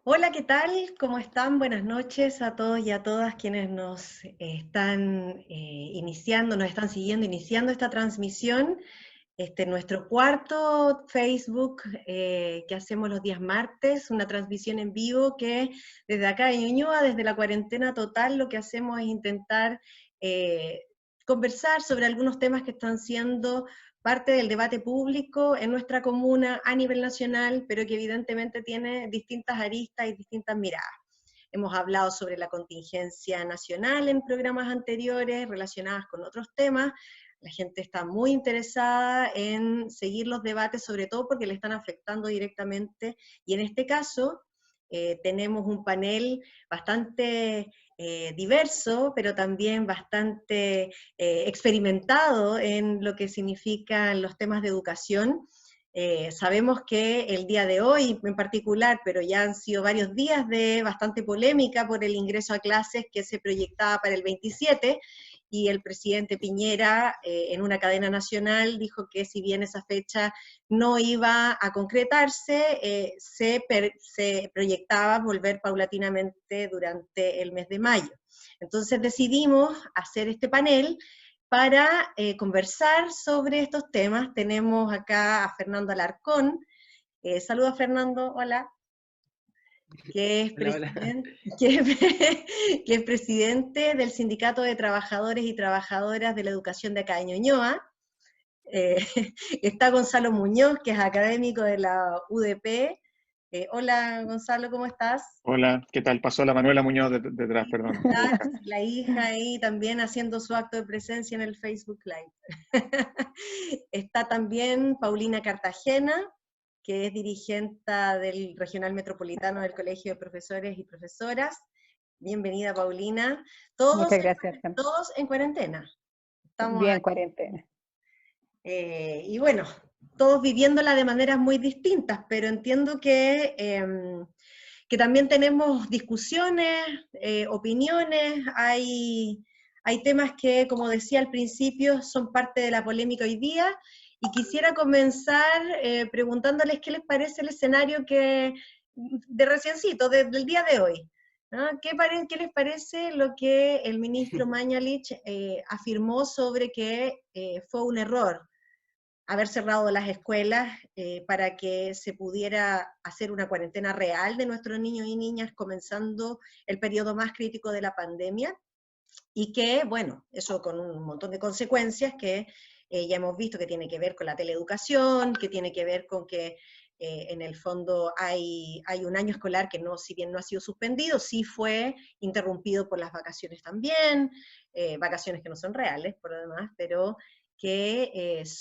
Hola, ¿qué tal? ¿Cómo están? Buenas noches a todos y a todas quienes nos están iniciando, nos están siguiendo, iniciando esta transmisión. Nuestro cuarto Facebook que hacemos los días martes, una transmisión en vivo que desde acá de Ñuñoa, desde la cuarentena total, lo que hacemos es intentar eh, conversar sobre algunos temas que están siendo parte del debate público en nuestra comuna a nivel nacional, pero que evidentemente tiene distintas aristas y distintas miradas. Hemos hablado sobre la contingencia nacional en programas anteriores relacionadas con otros temas. La gente está muy interesada en seguir los debates, sobre todo porque le están afectando directamente, y en este caso tenemos un panel bastante diverso, pero también bastante experimentado en lo que significan los temas de educación. Sabemos que el día de hoy en particular, pero ya han sido varios días de bastante polémica por el ingreso a clases que se proyectaba para el 27, y el presidente Piñera en una cadena nacional dijo que si bien esa fecha no iba a concretarse, se proyectaba volver paulatinamente durante el mes de mayo. Entonces decidimos hacer este panel para conversar sobre estos temas. Tenemos acá a Fernando Alarcón. Saluda Fernando, hola. Que es, Hola, hola. presidente, que es presidente del Sindicato de Trabajadores y Trabajadoras de la Educación de acá de Ñuñoa. Eh, Está Gonzalo Muñoz, que es académico de la UDP. Hola Gonzalo, ¿cómo estás? Hola, ¿qué tal? Pasó la Manuela Muñoz detrás, perdón, mi Claro, hija. la hija ahí también haciendo su acto de presencia en el Facebook Live. Está también Paulina Cartagena, que es dirigenta del Regional Metropolitano del Colegio de Profesores y Profesoras. Bienvenida, Paulina. Muchas gracias, Arcán. Todos en cuarentena. Estamos Bien, cuarentena. y bueno, todos viviéndola de maneras muy distintas, pero entiendo que también tenemos discusiones, opiniones, hay temas que, como decía al principio, son parte de la polémica hoy día, y quisiera comenzar preguntándoles qué les parece el escenario de reciencito, del día de hoy. ¿No? ¿Qué les parece lo que el ministro Mañalich afirmó sobre que fue un error haber cerrado las escuelas para que se pudiera hacer una cuarentena real de nuestros niños y niñas comenzando el periodo más crítico de la pandemia? Y que, bueno, eso con un montón de consecuencias que ya hemos visto, que tiene que ver con la teleeducación, que tiene que ver con que en el fondo hay un año escolar que no, si bien no ha sido suspendido, sí fue interrumpido por las vacaciones también, vacaciones que no son reales por lo demás, pero que es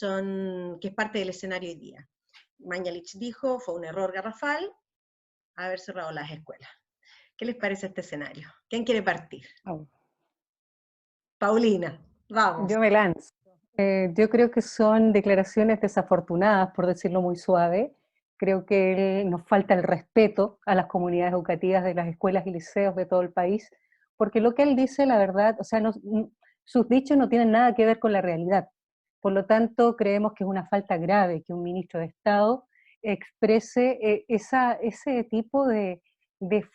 parte del escenario hoy día. Mañalich dijo, fue un error garrafal haber cerrado las escuelas. ¿Qué les parece este escenario? ¿Quién quiere partir? Oh, Paulina, vamos. yo me lanzo. Yo creo que son declaraciones desafortunadas, por decirlo muy suave. Creo que nos falta el respeto a las comunidades educativas de las escuelas y liceos de todo el país, porque lo que él dice, la verdad, o sea, sus dichos no tienen nada que ver con la realidad. Por lo tanto, creemos que es una falta grave que un ministro de Estado exprese ese tipo de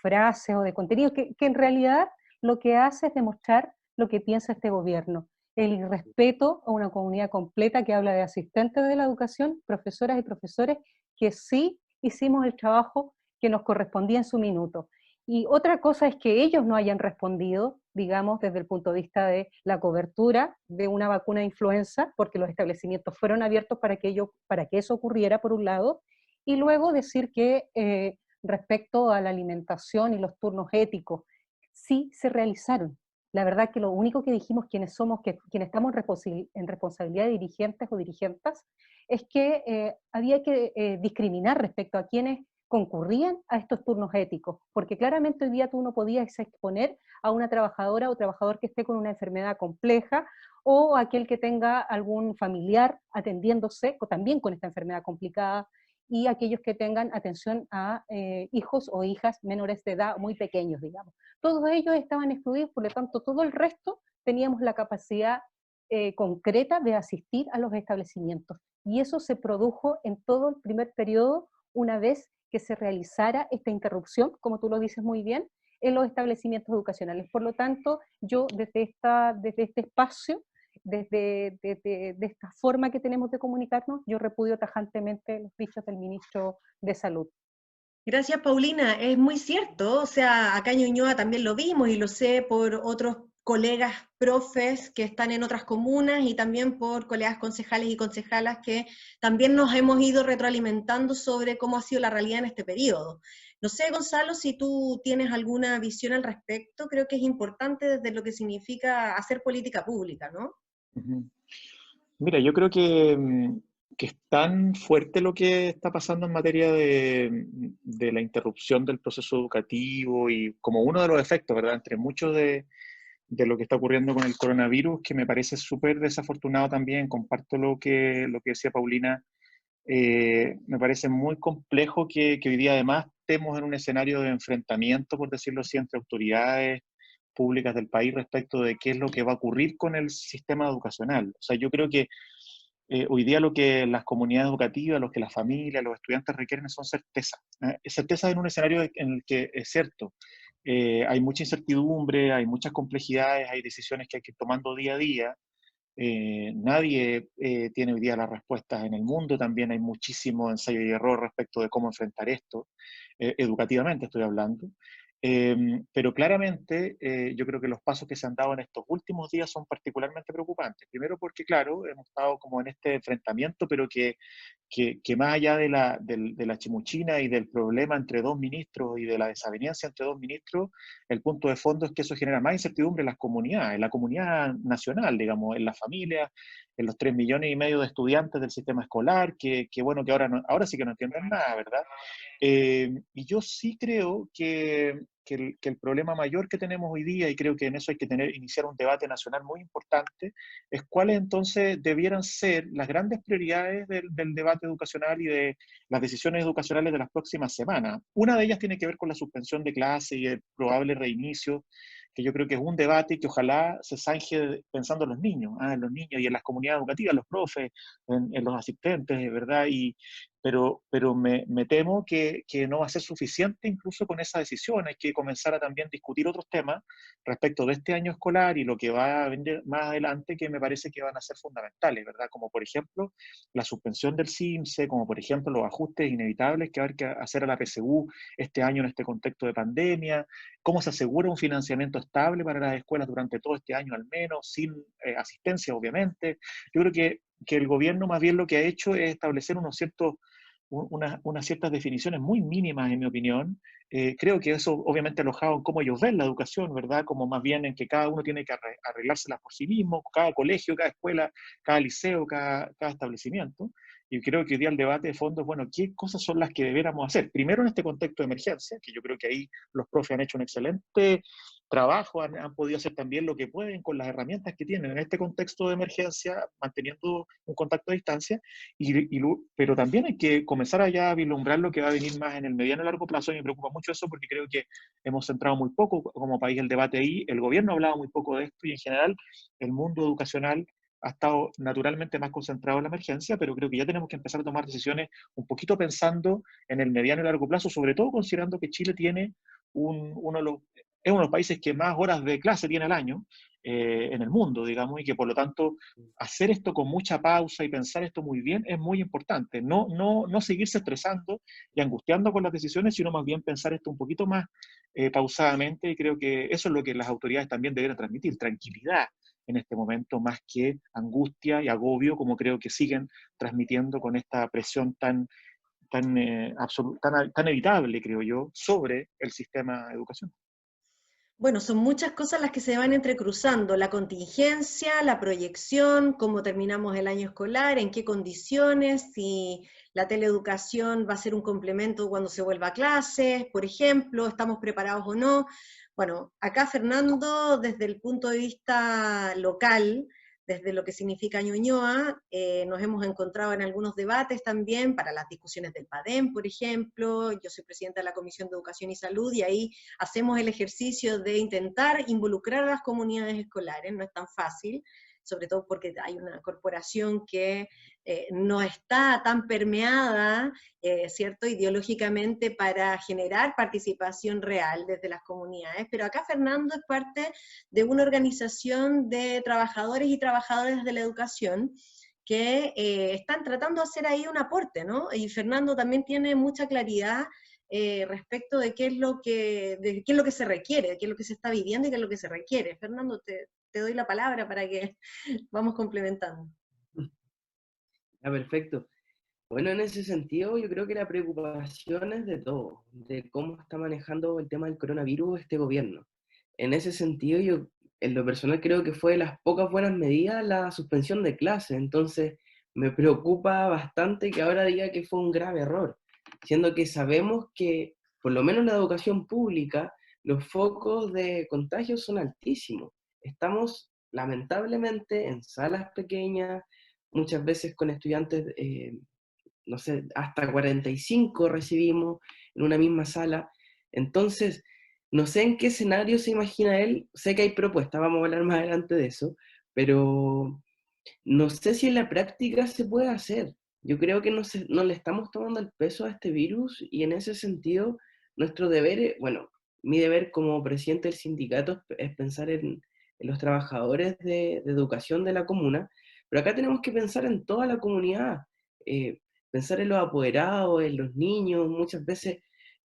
frases o de contenido que en realidad lo que hace es demostrar lo que piensa este gobierno, el irrespeto a una comunidad completa que habla de asistentes de la educación, profesoras y profesores, que sí hicimos el trabajo que nos correspondía en su minuto. Y otra cosa es que ellos no hayan respondido, digamos, desde el punto de vista de la cobertura de una vacuna de influenza, porque los establecimientos fueron abiertos para que eso ocurriera, por un lado, y luego decir que respecto a la alimentación y los turnos éticos, sí se realizaron. La verdad que lo único que dijimos quienes somos, quienes estamos en responsabilidad de dirigentes o dirigentas, es que había que discriminar respecto a quienes concurrían a estos turnos éticos, porque claramente hoy día tú no podías exponer a una trabajadora o trabajador que esté con una enfermedad compleja o aquel que tenga algún familiar atendiéndose o también con esta enfermedad complicada, y aquellos que tengan atención a hijos o hijas menores de edad, muy pequeños, digamos. Todos ellos estaban excluidos, por lo tanto, todo el resto teníamos la capacidad concreta de asistir a los establecimientos. Y eso se produjo en todo el primer periodo, una vez que se realizara esta interrupción, como tú lo dices muy bien, en los establecimientos educacionales. Por lo tanto, yo desde este espacio, de esta forma que tenemos de comunicarnos, yo repudio tajantemente los dichos del ministro de Salud. Gracias, Paulina. Es muy cierto, o sea, acá en Ñuñoa también lo vimos y lo sé por otros colegas profes que están en otras comunas y también por colegas concejales y concejalas que también nos hemos ido retroalimentando sobre cómo ha sido la realidad en este periodo. No sé, Gonzalo, si tú tienes alguna visión al respecto, creo que es importante desde lo que significa hacer política pública, ¿no? Ujú. Mira, yo creo que es tan fuerte lo que está pasando en materia de la interrupción del proceso educativo y como uno de los efectos, ¿verdad? Entre muchos de lo que está ocurriendo con el coronavirus, que me parece súper desafortunado también, comparto lo que decía Paulina. Me parece muy complejo que hoy día además estemos en un escenario de enfrentamiento, por decirlo así, entre autoridades públicas del país respecto de qué es lo que va a ocurrir con el sistema educacional. O sea, yo creo que hoy día lo que las comunidades educativas, lo que las familias, los estudiantes requieren son certezas. Certezas en un escenario en el que es cierto, hay mucha incertidumbre, hay muchas complejidades, hay decisiones que hay que ir tomando día a día. Nadie tiene hoy día las respuestas en el mundo, también hay muchísimo ensayo y error respecto de cómo enfrentar esto, educativamente estoy hablando. Pero claramente yo creo que los pasos que se han dado en estos últimos días son particularmente preocupantes. Primero porque, claro, hemos estado como en este enfrentamiento, pero que más allá de la chimuchina y del problema entre dos ministros y de la desaveniencia entre dos ministros, el punto de fondo es que eso genera más incertidumbre en la comunidad nacional, digamos, en las familias, en los 3,5 millones de estudiantes del sistema escolar, que bueno, que ahora, ahora sí que no entienden nada, ¿verdad? Y yo sí creo que el problema mayor que tenemos hoy día, y creo que en eso hay que iniciar un debate nacional muy importante, es cuáles entonces debieran ser las grandes prioridades del debate educacional y de las decisiones educacionales de las próximas semanas. Una de ellas tiene que ver con la suspensión de clases y el probable reinicio, que yo creo que es un debate que ojalá se zanje pensando en los niños y en las comunidades educativas, los profes, en los asistentes, ¿verdad? Pero me temo que no va a ser suficiente incluso con esa decisión. Hay que comenzar a también discutir otros temas respecto de este año escolar y lo que va a venir más adelante, que me parece que van a ser fundamentales, ¿verdad? Como por ejemplo la suspensión del CIMSE, como por ejemplo los ajustes inevitables que va a haber que hacer a la PSU este año en este contexto de pandemia, cómo se asegura un financiamiento estable para las escuelas durante todo este año al menos, sin asistencia obviamente. Yo creo que el gobierno más bien lo que ha hecho es establecer unas ciertas definiciones muy mínimas, en mi opinión. Creo que eso obviamente alojado en cómo ellos ven la educación, ¿verdad? Como más bien en que cada uno tiene que arreglárselas por sí mismo, cada colegio, cada escuela, cada liceo, cada establecimiento. Y creo que hoy día el debate de fondo es, bueno, ¿qué cosas son las que debiéramos hacer? Primero en este contexto de emergencia, que yo creo que ahí los profes han hecho un excelente trabajo, han podido hacer también lo que pueden con las herramientas que tienen en este contexto de emergencia, manteniendo un contacto a distancia, pero también hay que comenzar allá a vislumbrar lo que va a venir más en el mediano y largo plazo, y me preocupa mucho eso porque creo que hemos centrado muy poco como país el debate ahí, el gobierno ha hablado muy poco de esto y en general el mundo educacional ha estado naturalmente más concentrado en la emergencia, pero creo que ya tenemos que empezar a tomar decisiones un poquito pensando en el mediano y largo plazo, sobre todo considerando que Chile tiene es uno de los países que más horas de clase tiene al año en el mundo, digamos, y que por lo tanto hacer esto con mucha pausa y pensar esto muy bien es muy importante. No seguirse estresando y angustiando con las decisiones, sino más bien pensar esto un poquito más pausadamente, y creo que eso es lo que las autoridades también deberían transmitir, tranquilidad en este momento, más que angustia y agobio, como creo que siguen transmitiendo con esta presión tan evitable, creo yo, sobre el sistema de educación. Bueno, son muchas cosas las que se van entrecruzando, la contingencia, la proyección, cómo terminamos el año escolar, en qué condiciones, si la teleeducación va a ser un complemento cuando se vuelva a clases, por ejemplo, estamos preparados o no. Bueno, acá Fernando, desde el punto de vista local, desde lo que significa Ñuñoa, nos hemos encontrado en algunos debates también para las discusiones del PADEM, por ejemplo. Yo soy presidenta de la Comisión de Educación y Salud y ahí hacemos el ejercicio de intentar involucrar a las comunidades escolares, no es tan fácil, sobre todo porque hay una corporación que no está tan permeada, ¿cierto?, ideológicamente para generar participación real desde las comunidades, pero acá Fernando es parte de una organización de trabajadores y trabajadoras de la educación que están tratando de hacer ahí un aporte, ¿no? Y Fernando también tiene mucha claridad respecto de qué es de qué es lo que se requiere, de qué es lo que se está viviendo y qué es lo que se requiere. Fernando, te doy la palabra para que vamos complementando. Ah, perfecto. Bueno, en ese sentido, yo creo que la preocupación es de todo, de cómo está manejando el tema del coronavirus este gobierno. En ese sentido, yo, en lo personal, creo que fue de las pocas buenas medidas la suspensión de clases. Entonces, me preocupa bastante que ahora diga que fue un grave error, siendo que sabemos que, por lo menos en la educación pública, los focos de contagio son altísimos. Estamos, lamentablemente, en salas pequeñas, muchas veces con estudiantes no sé, hasta 45 recibimos en una misma sala. Entonces, no sé en qué escenario se imagina él, sé que hay propuestas, vamos a hablar más adelante de eso, pero no sé si en la práctica se puede hacer. Yo creo que no le estamos tomando el peso a este virus y en ese sentido nuestro deber, bueno, mi deber como presidente del sindicato es pensar en los trabajadores de educación de la comuna, pero acá tenemos que pensar en toda la comunidad, eh, pensar en los apoderados, en los niños, muchas veces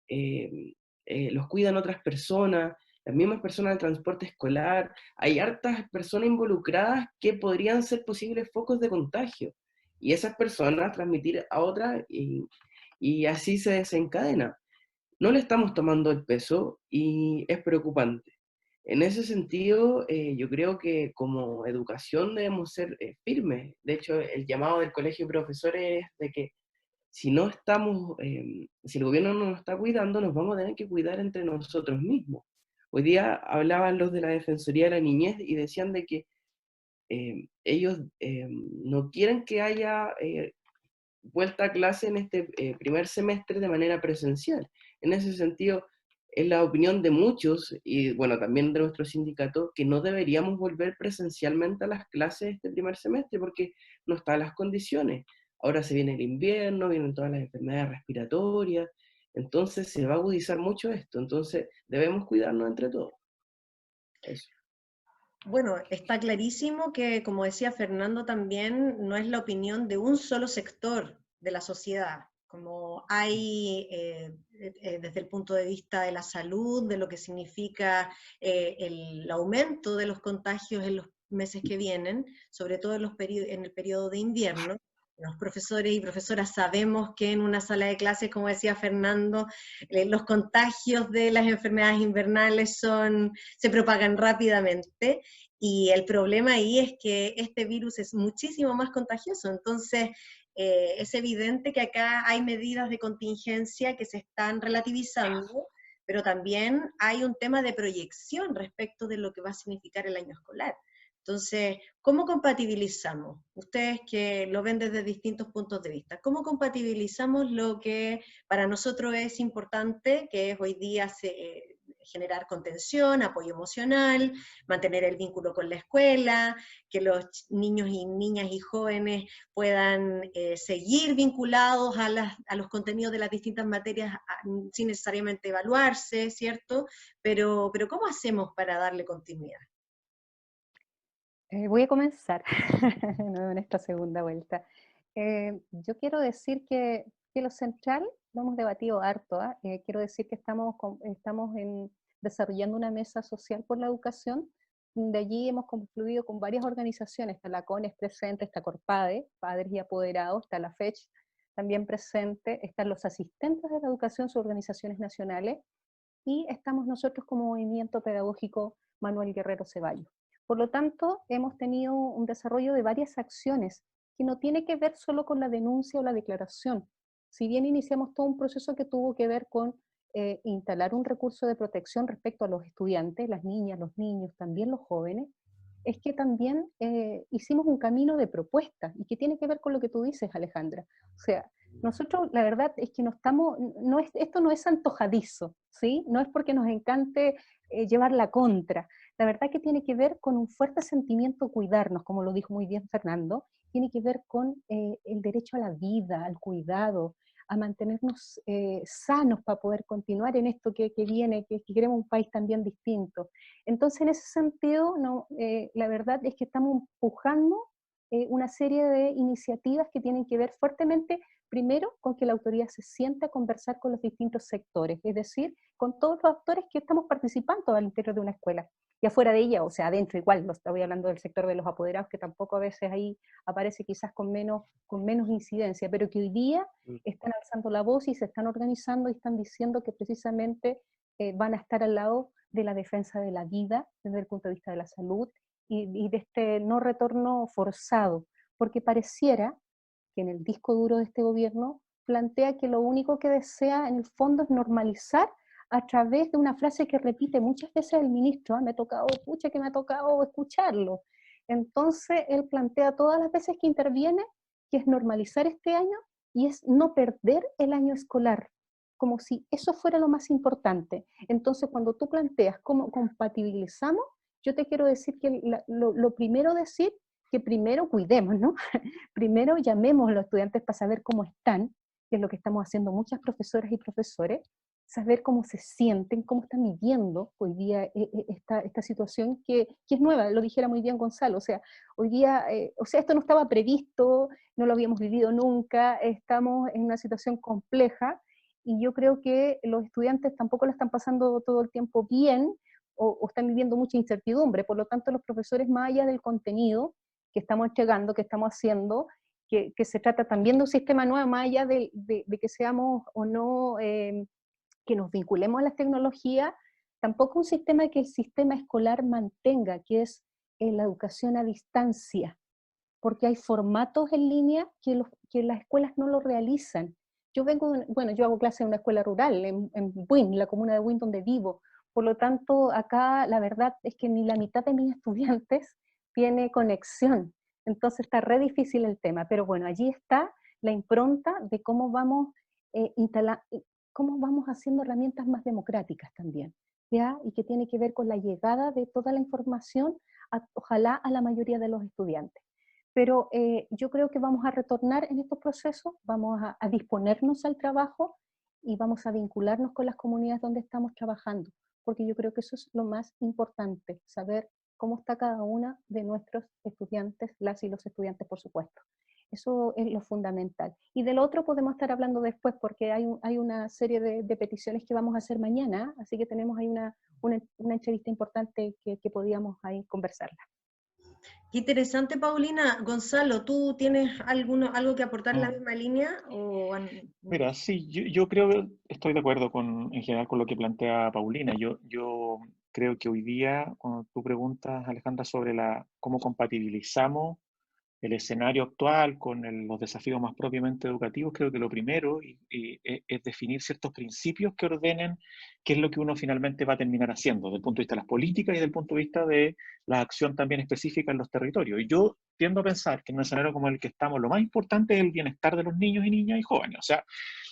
eh, los cuidan otras personas, las mismas personas del transporte escolar, hay hartas personas involucradas que podrían ser posibles focos de contagio, y esas personas transmitir a otras y así se desencadena. No le estamos tomando el peso y es preocupante. En ese sentido, yo creo que como educación debemos ser firmes. De hecho, el llamado del colegio de profesores es de que si no estamos, si el gobierno no nos está cuidando, nos vamos a tener que cuidar entre nosotros mismos. Hoy día hablaban los de la Defensoría de la Niñez y decían de que ellos no quieren que haya vuelta a clase en este primer semestre de manera presencial. En ese sentido, es la opinión de muchos, y bueno, también de nuestro sindicato, que no deberíamos volver presencialmente a las clases este primer semestre porque no están las condiciones. Ahora se viene el invierno, vienen todas las enfermedades respiratorias, entonces se va a agudizar mucho esto, entonces debemos cuidarnos entre todos. Eso. Bueno, está clarísimo que, como decía Fernando también, no es la opinión de un solo sector de la sociedad, como hay desde el punto de vista de la salud, de lo que significa el aumento de los contagios en los meses que vienen, sobre todo en el periodo de invierno. Los profesores y profesoras sabemos que en una sala de clases, como decía Fernando, los contagios de las enfermedades invernales se propagan rápidamente, y el problema ahí es que este virus es muchísimo más contagioso. Entonces es evidente que acá hay medidas de contingencia que se están relativizando, pero también hay un tema de proyección respecto de lo que va a significar el año escolar. Entonces, ¿cómo compatibilizamos? Ustedes que lo ven desde distintos puntos de vista, ¿cómo compatibilizamos lo que para nosotros es importante, que es hoy día generar contención, apoyo emocional, mantener el vínculo con la escuela, que los niños y niñas y jóvenes puedan seguir vinculados a los contenidos de las distintas materias sin necesariamente evaluarse, ¿cierto? Pero ¿cómo hacemos para darle continuidad? Voy a comenzar en esta segunda vuelta. Yo quiero decir que lo central lo hemos debatido harto. Quiero decir que estamos desarrollando una mesa social por la educación. De allí hemos confluido con varias organizaciones. Está la CONES presente, está Corpade, Padres y Apoderados, está la FECH también presente, están los asistentes de la educación, sus organizaciones nacionales, y estamos nosotros como Movimiento Pedagógico Manuel Guerrero Ceballos. Por lo tanto, hemos tenido un desarrollo de varias acciones que no tiene que ver solo con la denuncia o la declaración. Si bien iniciamos todo un proceso que tuvo que ver con instalar un recurso de protección respecto a los estudiantes, las niñas, los niños, también los jóvenes, es que también hicimos un camino de propuestas y que tiene que ver con lo que tú dices, Alejandra. O sea, nosotros la verdad es que esto no es antojadizo, ¿sí? No es porque nos encante llevar la contra. la verdad que tiene que ver con un fuerte sentimiento de cuidarnos, como lo dijo muy bien Fernando, tiene que ver con el derecho a la vida, al cuidado, a mantenernos sanos para poder continuar en esto que viene, que queremos un país también distinto. Entonces, en ese sentido, no, la verdad es que estamos empujando una serie de iniciativas que tienen que ver fuertemente, primero, con que la autoridad se siente a conversar con los distintos sectores, es decir, con todos los actores que estamos participando al interior de una escuela. Y afuera de ella, o sea, adentro igual, no estoy hablando del sector de los apoderados, que tampoco a veces ahí aparece quizás con menos incidencia, pero que hoy día están alzando la voz y se están organizando y están diciendo que precisamente van a estar al lado de la defensa de la vida desde el punto de vista de la salud y de este no retorno forzado, porque pareciera que en el disco duro de este gobierno plantea que lo único que desea en el fondo es normalizar a través de una frase que repite muchas veces el ministro, me ha tocado, pucha que me ha tocado escucharlo. Entonces él plantea todas las veces que interviene que es normalizar este año y es no perder el año escolar, como si eso fuera lo más importante. Entonces cuando tú planteas cómo compatibilizamos, yo te quiero decir que lo primero decir, que primero cuidemos, ¿no? Primero llamemos a los estudiantes para saber cómo están, que es lo que estamos haciendo muchas profesoras y profesores, saber cómo se sienten, cómo están viviendo hoy día esta situación que es nueva, lo dijera muy bien Gonzalo, o sea, hoy día, o sea, esto no estaba previsto, no lo habíamos vivido nunca, estamos en una situación compleja, y yo creo que los estudiantes tampoco la están pasando todo el tiempo bien, o están viviendo mucha incertidumbre, por lo tanto los profesores, más allá del contenido que estamos entregando, que estamos haciendo, que se trata también de un sistema nuevo, más allá de que seamos o no, que nos vinculemos a las tecnologías, tampoco un sistema que el sistema escolar mantenga, que es la educación a distancia, porque hay formatos en línea que las escuelas no lo realizan. Yo bueno, yo hago clase en una escuela rural, en Buin, la comuna de Buin donde vivo, por lo tanto, acá la verdad es que ni la mitad de mis estudiantes tiene conexión, entonces está re difícil el tema, pero bueno, allí está la impronta de cómo vamos, cómo vamos haciendo herramientas más democráticas también, ¿ya? Y que tiene que ver con la llegada de toda la información, ojalá a la mayoría de los estudiantes. Pero yo creo que vamos a retornar en estos procesos, vamos a disponernos al trabajo y vamos a vincularnos con las comunidades donde estamos trabajando, porque yo creo que eso es lo más importante, saber cómo está cada una de nuestros estudiantes, las y los estudiantes, por supuesto. Eso es lo fundamental. Y del otro podemos estar hablando después, porque hay una serie de peticiones que vamos a hacer mañana, así que tenemos ahí una entrevista importante que podíamos ahí conversarla. Qué interesante, Paulina. Gonzalo, ¿tú tienes algo que aportar en la misma línea? Mira, sí, yo creo que estoy de acuerdo en general con lo que plantea Paulina. Yo creo que hoy día, cuando tú preguntas, Alejandra, sobre cómo compatibilizamos el escenario actual con los desafíos más propiamente educativos, creo que lo primero es definir ciertos principios que ordenen qué es lo que uno finalmente va a terminar haciendo, desde el punto de vista de las políticas y desde el punto de vista de la acción también específica en los territorios. Y yo tiendo a pensar que en un escenario como el que estamos, lo más importante es el bienestar de los niños y niñas y jóvenes. O sea,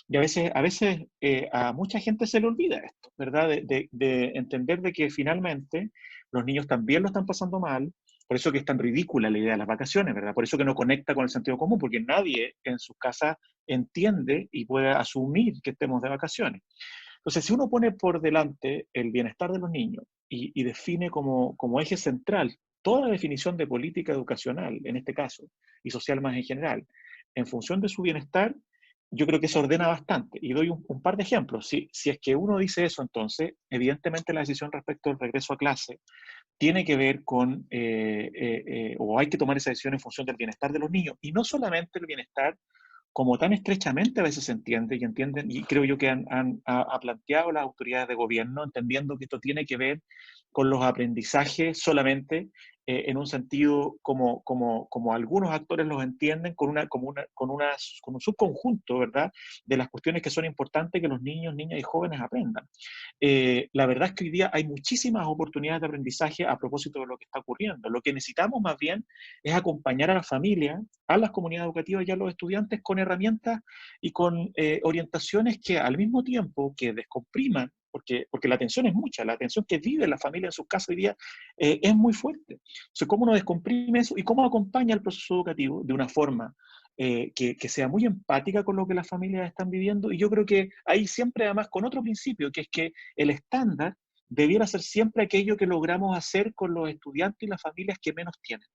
y a veces a mucha gente se le olvida esto, ¿verdad? De entender de que finalmente los niños también lo están pasando mal. Por eso que es tan ridícula la idea de las vacaciones, ¿verdad? Por eso que no conecta con el sentido común, porque nadie en sus casas entiende y puede asumir que estemos de vacaciones. Entonces, si uno pone por delante el bienestar de los niños y define como eje central toda la definición de política educacional, en este caso, y social más en general, en función de su bienestar, yo creo que se ordena bastante. Y doy un par de ejemplos. Si es que uno dice eso, entonces, evidentemente la decisión respecto al regreso a clase tiene que ver con, o hay que tomar esa decisión en función del bienestar de los niños, y no solamente el bienestar como tan estrechamente a veces se entiende, y entienden, y creo yo que han planteado las autoridades de gobierno, entendiendo que esto tiene que ver con los aprendizajes solamente en un sentido como algunos actores los entienden, con un subconjunto, ¿verdad?, de las cuestiones que son importantes que los niños, niñas y jóvenes aprendan. La verdad es que hoy día hay muchísimas oportunidades de aprendizaje a propósito de lo que está ocurriendo. Lo que necesitamos más bien es acompañar a las familias, a las comunidades educativas y a los estudiantes con herramientas y con orientaciones que al mismo tiempo que descompriman porque la tensión es mucha, la tensión que vive la familia en sus casas hoy día es muy fuerte. Entonces, ¿cómo uno descomprime eso y cómo acompaña el proceso educativo de una forma que sea muy empática con lo que las familias están viviendo? Y yo creo que ahí siempre además con otro principio, que es que el estándar debiera ser siempre aquello que logramos hacer con los estudiantes y las familias que menos tienen,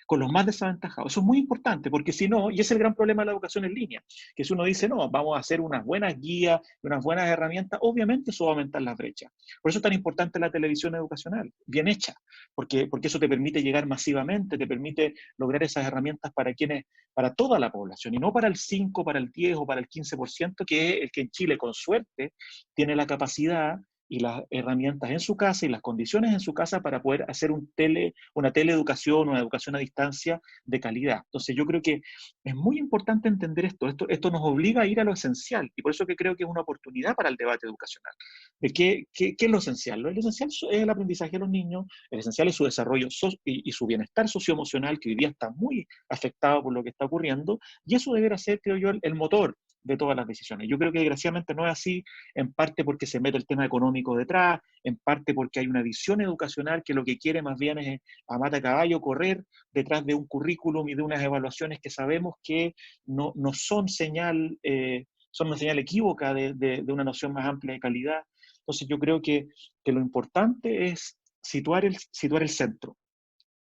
con los más desaventajados. Eso es muy importante, porque si no, y ese es el gran problema de la educación en línea, que si uno dice, no, vamos a hacer unas buenas guías, unas buenas herramientas, obviamente eso va a aumentar las brechas. Por eso es tan importante la televisión educacional, bien hecha, porque eso te permite llegar masivamente, te permite lograr esas herramientas para toda la población, y no para el 5, para el 10 o para el 15%, que es el que en Chile, con suerte, tiene la capacidad y las herramientas en su casa y las condiciones en su casa para poder hacer una teleeducación, una educación a distancia de calidad. Entonces yo creo que es muy importante entender esto nos obliga a ir a lo esencial, y por eso que creo que es una oportunidad para el debate educacional. ¿De qué es lo esencial? Lo esencial es el aprendizaje de los niños, el esencial es su desarrollo y su bienestar socioemocional, que hoy día está muy afectado por lo que está ocurriendo, y eso debería ser, creo yo, el motor de todas las decisiones. Yo creo que desgraciadamente no es así, en parte porque se mete el tema económico detrás, en parte porque hay una visión educacional que lo que quiere más bien es a mata caballo correr detrás de un currículum y de unas evaluaciones que sabemos que no son son una señal equívoca de una noción más amplia de calidad. Entonces yo creo que lo importante es situar el centro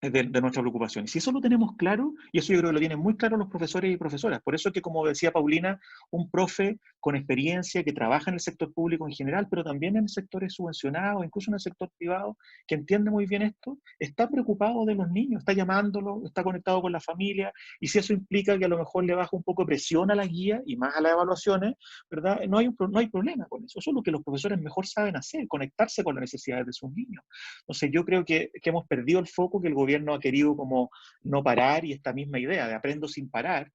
de nuestra preocupación. Y si eso lo tenemos claro, y eso yo creo que lo tienen muy claro los profesores y profesoras, por eso es que, como decía Paulina, un profe con experiencia que trabaja en el sector público en general, pero también en sectores subvencionados, incluso en el sector privado, que entiende muy bien esto, está preocupado de los niños, está llamándolo, está conectado con la familia, y si eso implica que a lo mejor le baja un poco de presión a la guía y más a las evaluaciones, ¿verdad? No hay problema con eso. Eso es lo que los profesores mejor saben hacer, conectarse con las necesidades de sus niños. Entonces yo creo que hemos perdido el foco, que el gobierno ha querido como no parar, y esta misma idea de aprendo sin parar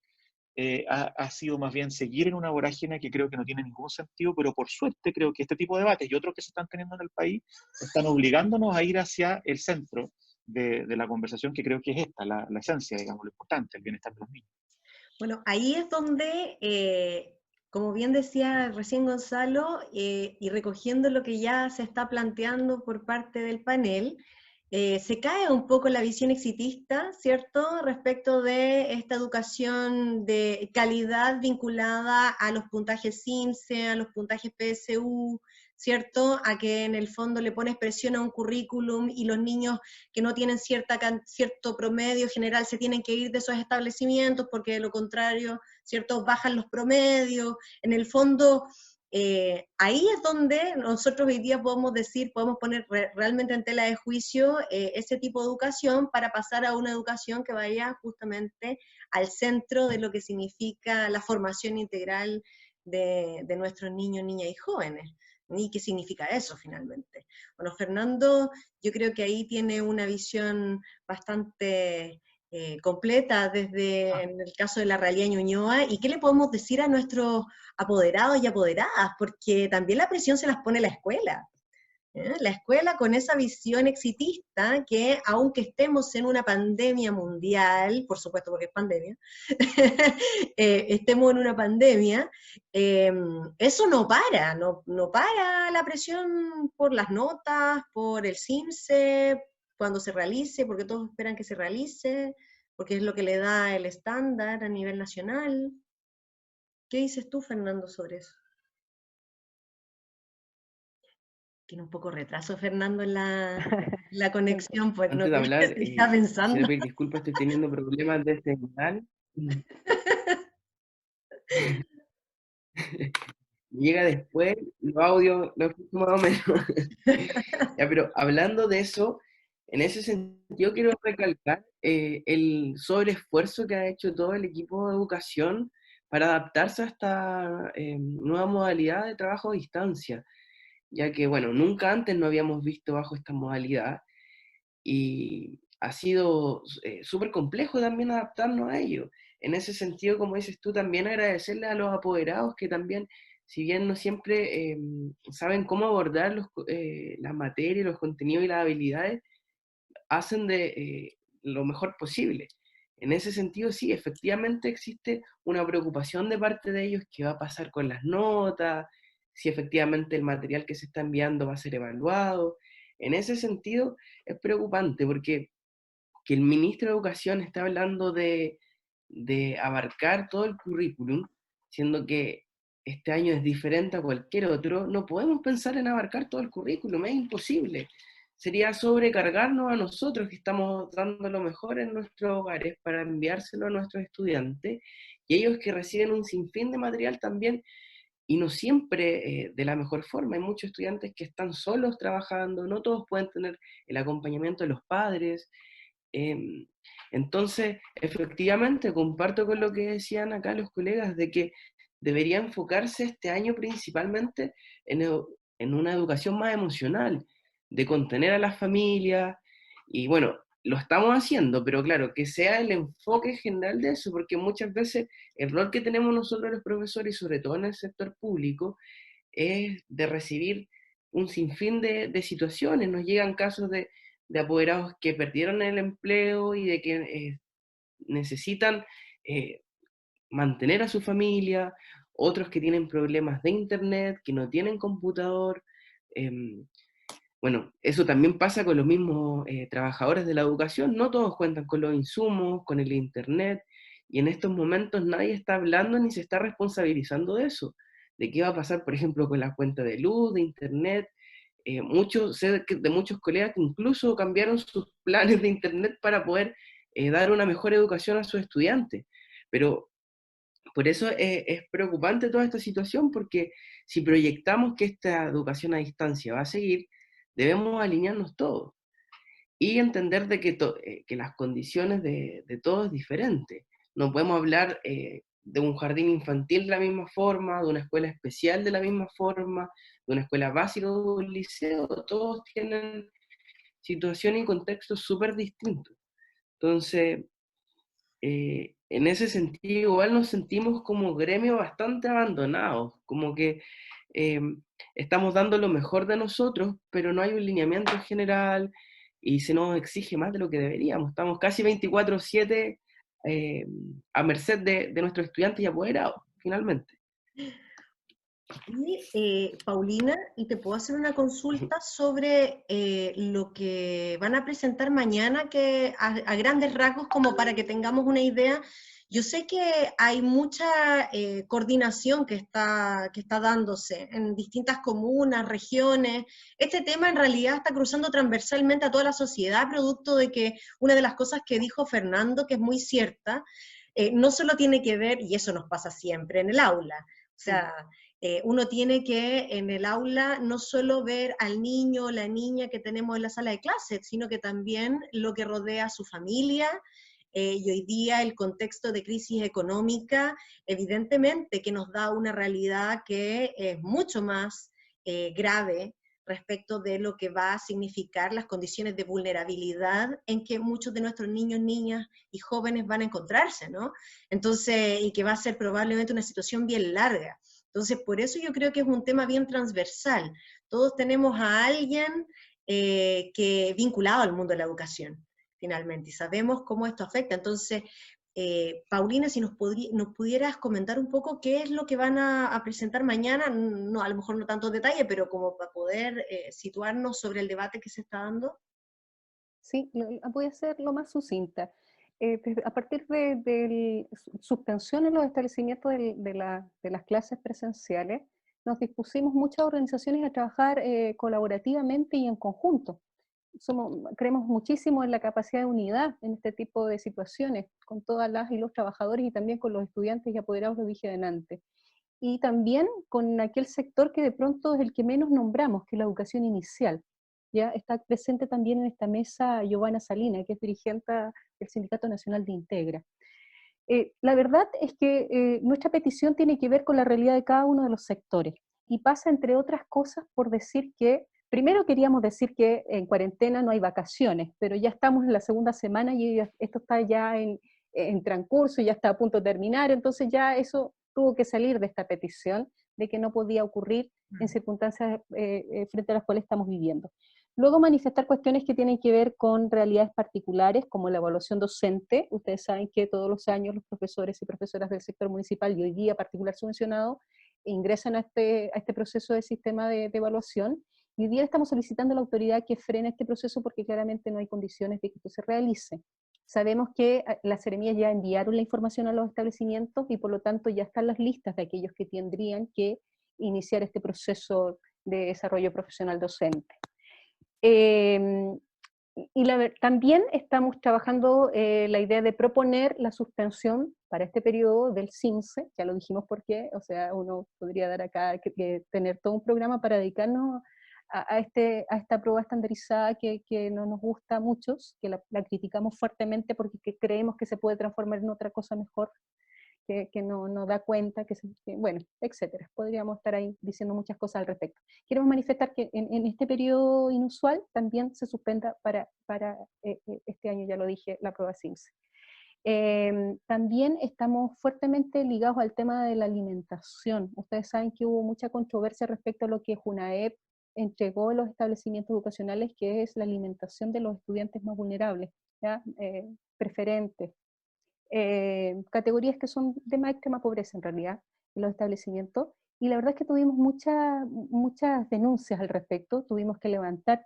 ha sido más bien seguir en una vorágine que creo que no tiene ningún sentido, pero por suerte creo que este tipo de debates y otros que se están teniendo en el país están obligándonos a ir hacia el centro de la conversación, que creo que es esta, la esencia, digamos, lo importante, el bienestar de los niños. Bueno, ahí es donde, como bien decía recién Gonzalo, y recogiendo lo que ya se está planteando por parte del panel, se cae un poco la visión exitista, ¿cierto?, respecto de esta educación de calidad vinculada a los puntajes CIMSE, a los puntajes PSU, ¿cierto?, a que en el fondo le pones presión a un currículum y los niños que no tienen cierto promedio general se tienen que ir de esos establecimientos porque de lo contrario, ¿cierto?, bajan los promedios. En el fondo, ahí es donde nosotros hoy día podemos decir, podemos poner realmente en tela de juicio ese tipo de educación para pasar a una educación que vaya justamente al centro de lo que significa la formación integral de nuestros niños, niñas y jóvenes. ¿Y qué significa eso finalmente? Bueno, Fernando, yo creo que ahí tiene una visión bastante completa desde en el caso de la realidad Ñuñoa. ¿Y qué le podemos decir a nuestros apoderados y apoderadas? Porque también la presión se las pone la escuela. La escuela con esa visión exitista que aunque estemos en una pandemia mundial, por supuesto porque es pandemia, estemos en una pandemia, eso no para, no para la presión por las notas, por el CIMSE, cuando se realice, porque todos esperan que se realice, porque es lo que le da el estándar a nivel nacional. ¿Qué dices tú, Fernando, sobre eso? Tiene un poco retraso, Fernando, en la conexión, pues no Antes de sé hablar, qué está quisiera pensando. pedir disculpas, estoy teniendo problemas de señal. Llega después, los audios lo escucho más o menos. Ya, pero hablando de eso, en ese sentido quiero recalcar el sobreesfuerzo que ha hecho todo el equipo de educación para adaptarse a esta nueva modalidad de trabajo a distancia, ya que, bueno, nunca antes no habíamos visto bajo esta modalidad y ha sido súper complejo también adaptarnos a ello. En ese sentido, como dices tú, también agradecerle a los apoderados que también, si bien no siempre saben cómo abordar las materias, los contenidos y las habilidades, hacen de lo mejor posible. En ese sentido, sí, efectivamente existe una preocupación de parte de ellos, qué va a pasar con las notas, si efectivamente el material que se está enviando va a ser evaluado. En ese sentido es preocupante porque que el ministro de Educación está hablando de abarcar todo el currículum, siendo que este año es diferente a cualquier otro, no podemos pensar en abarcar todo el currículum, es imposible. Sería sobrecargarnos a nosotros que estamos dando lo mejor en nuestros hogares para enviárselo a nuestros estudiantes, y ellos que reciben un sinfín de material también, y no siempre de la mejor forma. Hay muchos estudiantes que están solos trabajando, no todos pueden tener el acompañamiento de los padres. Em, entonces, efectivamente, comparto con lo que decían acá los colegas, de que debería enfocarse este año principalmente en una educación más emocional, de contener a las familias, y bueno, lo estamos haciendo, pero claro, que sea el enfoque general de eso, porque muchas veces el rol que tenemos nosotros los profesores, y sobre todo en el sector público, es de recibir un sinfín de situaciones. Nos llegan casos de apoderados que perdieron el empleo y de que necesitan eh, mantener a su familia, otros que tienen problemas de internet, que no tienen computador. em, bueno, eso también pasa con los mismos trabajadores de la educación, no todos cuentan con los insumos, con el internet, y en estos momentos nadie está hablando ni se está responsabilizando de eso, de qué va a pasar, por ejemplo, con la cuenta de luz, de internet. Sé de muchos colegas que incluso cambiaron sus planes de internet para poder dar una mejor educación a sus estudiantes, pero por eso es preocupante toda esta situación, porque si proyectamos que esta educación a distancia va a seguir, debemos alinearnos todos y entender de que las condiciones de todos es diferente. No podemos hablar de un jardín infantil de la misma forma, de una escuela especial de la misma forma, de una escuela básica o un liceo. Todos tienen situaciones y contextos súper distintos. Entonces, en ese sentido, igual nos sentimos como gremio bastante abandonados, como que eh, estamos dando lo mejor de nosotros, pero no hay un lineamiento general y se nos exige más de lo que deberíamos. Estamos casi 24/7 eh, a merced de nuestros estudiantes y apoderados, finalmente. Y Paulina, y te puedo hacer una consulta sobre lo que van a presentar mañana, que a grandes rasgos, como para que tengamos una idea. Yo sé que hay mucha coordinación que está dándose en distintas comunas, regiones. Este tema en realidad está cruzando transversalmente a toda la sociedad, producto de que una de las cosas que dijo Fernando, que es muy cierta, no solo tiene que ver, y eso nos pasa siempre en el aula, o sea, uno tiene que en el aula no solo ver al niño o la niña que tenemos en la sala de clases, sino que también lo que rodea a su familia, y hoy día el contexto de crisis económica, evidentemente que nos da una realidad que es mucho más grave respecto de lo que va a significar las condiciones de vulnerabilidad en que muchos de nuestros niños, niñas y jóvenes van a encontrarse, ¿no? Entonces, y que va a ser probablemente una situación bien larga. Entonces, por eso yo creo que es un tema bien transversal. Todos tenemos a alguien que vinculado al mundo de la educación, finalmente, y sabemos cómo esto afecta. Entonces, Paulina, si nos pudieras comentar un poco qué es lo que van a presentar mañana, no, a lo mejor no tanto detalle, pero como para poder situarnos sobre el debate que se está dando. Sí, voy a ser lo más sucinta. A partir de suspensión en los establecimientos de las clases presenciales, nos dispusimos muchas organizaciones a trabajar colaborativamente y en conjunto. Creemos muchísimo en la capacidad de unidad en este tipo de situaciones, con todas las y los trabajadores y también con los estudiantes y apoderados, lo dije delante. Y también con aquel sector que de pronto es el que menos nombramos, que es la educación inicial. Ya está presente también en esta mesa Giovanna Salina, que es dirigente del Sindicato Nacional de Integra. La verdad es que nuestra petición tiene que ver con la realidad de cada uno de los sectores y pasa, entre otras cosas, por decir que, primero queríamos decir que en cuarentena no hay vacaciones, pero ya estamos en la segunda semana y esto está ya en transcurso, ya está a punto de terminar, entonces ya eso tuvo que salir de esta petición de que no podía ocurrir en circunstancias frente a las cuales estamos viviendo. Luego manifestar cuestiones que tienen que ver con realidades particulares, como la evaluación docente. Ustedes saben que todos los años los profesores y profesoras del sector municipal, y hoy día particular subvencionado, ingresan a este proceso de sistema de evaluación, y hoy día estamos solicitando a la autoridad que frene este proceso porque claramente no hay condiciones de que esto se realice. Sabemos que las seremías ya enviaron la información a los establecimientos y por lo tanto ya están las listas de aquellos que tendrían que iniciar este proceso de desarrollo profesional docente. También estamos trabajando la idea de proponer la suspensión para este periodo del CINSE, ya lo dijimos por qué, o sea, uno podría dar acá, tener todo un programa para dedicarnos a esta prueba estandarizada que no nos gusta a muchos, que la criticamos fuertemente porque creemos que se puede transformar en otra cosa mejor, que no da cuenta, bueno, etcétera. Podríamos estar ahí diciendo muchas cosas al respecto. Queremos manifestar que en este periodo inusual también se suspenda para este año, ya lo dije, la prueba CINSE. También estamos fuertemente ligados al tema de la alimentación. Ustedes saben que hubo mucha controversia respecto a lo que Junaep entregó a los establecimientos educacionales, que es la alimentación de los estudiantes más vulnerables, ¿ya? Preferentes. Categorías que son de más extrema pobreza en realidad en los establecimientos, y la verdad es que tuvimos muchas denuncias al respecto, tuvimos que levantar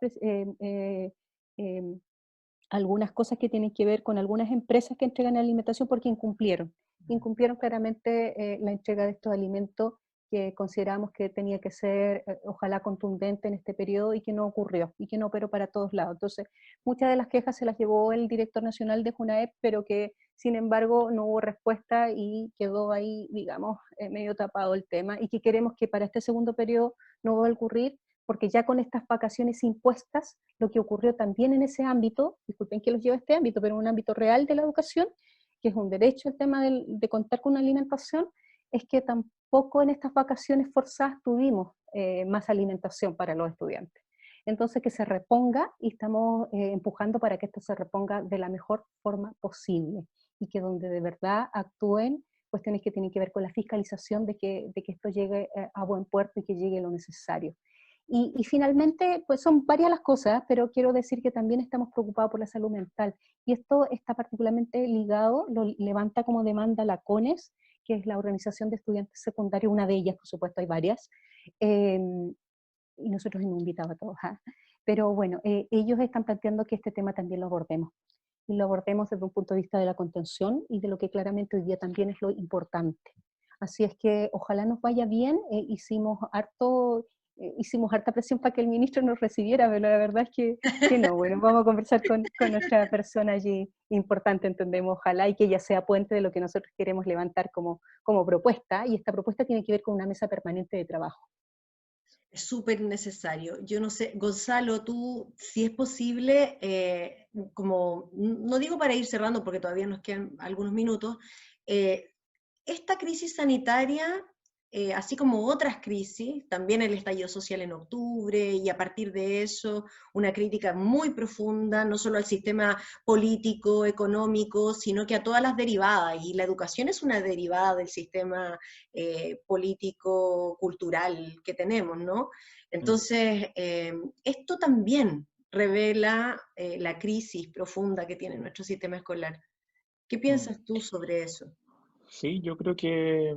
algunas cosas que tienen que ver con algunas empresas que entregan alimentación porque incumplieron claramente la entrega de estos alimentos que consideramos que tenía que ser ojalá contundente en este periodo y que no ocurrió, y que no operó para todos lados. Entonces, muchas de las quejas se las llevó el director nacional de Junaep, pero que sin embargo no hubo respuesta y quedó ahí, digamos, medio tapado el tema, y que queremos que para este segundo periodo no vuelva a ocurrir, porque ya con estas vacaciones impuestas, lo que ocurrió también en ese ámbito, disculpen que los lleve a este ámbito, pero en un ámbito real de la educación, que es un derecho el tema de contar con una alimentación, es que tampoco en estas vacaciones forzadas tuvimos más alimentación para los estudiantes. Entonces que se reponga, y estamos empujando para que esto se reponga de la mejor forma posible, y que donde de verdad actúen cuestiones que tienen que ver con la fiscalización de que esto llegue a buen puerto y que llegue lo necesario. Y finalmente, pues son varias las cosas, pero quiero decir que también estamos preocupados por la salud mental, y esto está particularmente ligado, lo levanta como demanda la CONES, que es la Organización de Estudiantes Secundarios, una de ellas, por supuesto, hay varias, y nosotros hemos invitado a todos, pero bueno, ellos están planteando que este tema también lo abordemos, y lo abordemos desde un punto de vista de la contención, y de lo que claramente hoy día también es lo importante. Así es que ojalá nos vaya bien, hicimos harta presión para que el ministro nos recibiera, pero la verdad es que no. Bueno, vamos a conversar con nuestra persona allí importante, entendemos, ojalá, y que ella sea puente de lo que nosotros queremos levantar como propuesta, y esta propuesta tiene que ver con una mesa permanente de trabajo. Es súper necesario. Yo no sé, Gonzalo, tú, si es posible, como, no digo para ir cerrando porque todavía nos quedan algunos minutos, esta crisis sanitaria, así como otras crisis, también el estallido social en octubre, y a partir de eso una crítica muy profunda, no solo al sistema político, económico, sino que a todas las derivadas, y la educación es una derivada del sistema político, cultural que tenemos, ¿no? Entonces, esto también revela la crisis profunda que tiene nuestro sistema escolar. ¿Qué piensas tú sobre eso? Sí, yo creo que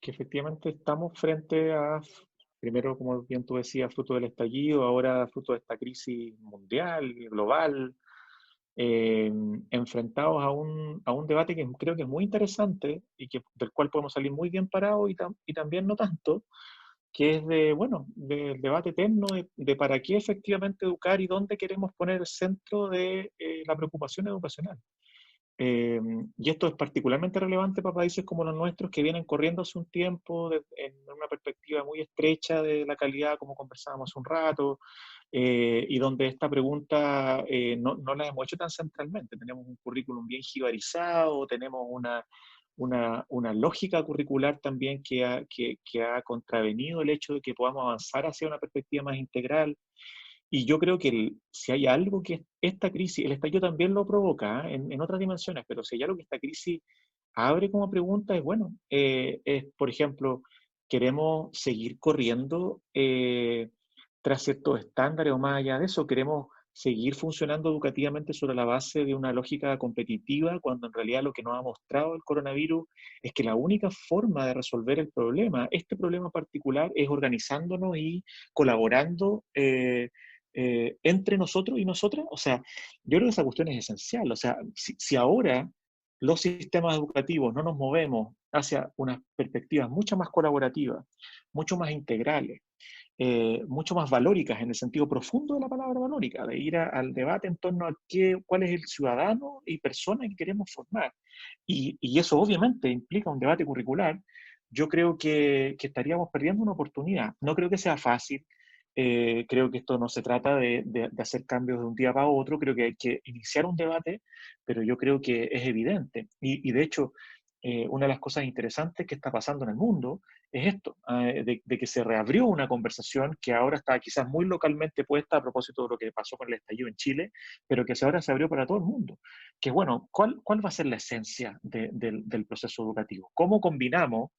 efectivamente estamos frente a, primero, como bien tú decías, fruto del estallido, ahora fruto de esta crisis mundial, global, enfrentados a un debate que creo que es muy interesante y del cual podemos salir muy bien parados y también no tanto, que es del debate eterno de para qué efectivamente educar y dónde queremos poner el centro de la preocupación educacional. Y esto es particularmente relevante para países como los nuestros, que vienen corriendo hace un tiempo en una perspectiva muy estrecha de la calidad, como conversábamos hace un rato, y donde esta pregunta no la hemos hecho tan centralmente. Tenemos un currículum bien jibarizado, tenemos una lógica curricular también que ha contravenido el hecho de que podamos avanzar hacia una perspectiva más integral. Y yo creo que si hay algo que esta crisis, el estallido también lo provoca en otras dimensiones, pero si hay algo que esta crisis abre como pregunta es, por ejemplo, ¿queremos seguir corriendo tras ciertos estándares o más allá de eso? ¿Queremos seguir funcionando educativamente sobre la base de una lógica competitiva, cuando en realidad lo que nos ha mostrado el coronavirus es que la única forma de resolver el problema, este problema particular, es organizándonos y colaborando entre nosotros y nosotras. O sea, yo creo que esa cuestión es esencial. O sea, si ahora los sistemas educativos no nos movemos hacia unas perspectivas mucho más colaborativas, mucho más integrales, mucho más valóricas, en el sentido profundo de la palabra valórica, de ir al debate en torno a cuál es el ciudadano y persona que queremos formar. Y eso obviamente implica un debate curricular. Yo creo que estaríamos perdiendo una oportunidad. No creo que sea fácil. Creo que esto no se trata de hacer cambios de un día para otro. Creo que hay que iniciar un debate, pero yo creo que es evidente. Y de hecho, una de las cosas interesantes que está pasando en el mundo es esto, de que se reabrió una conversación que ahora está quizás muy localmente puesta a propósito de lo que pasó con el estallido en Chile, pero que ahora se abrió para todo el mundo. Que bueno, ¿cuál va a ser la esencia del proceso educativo? ¿Cómo combinamos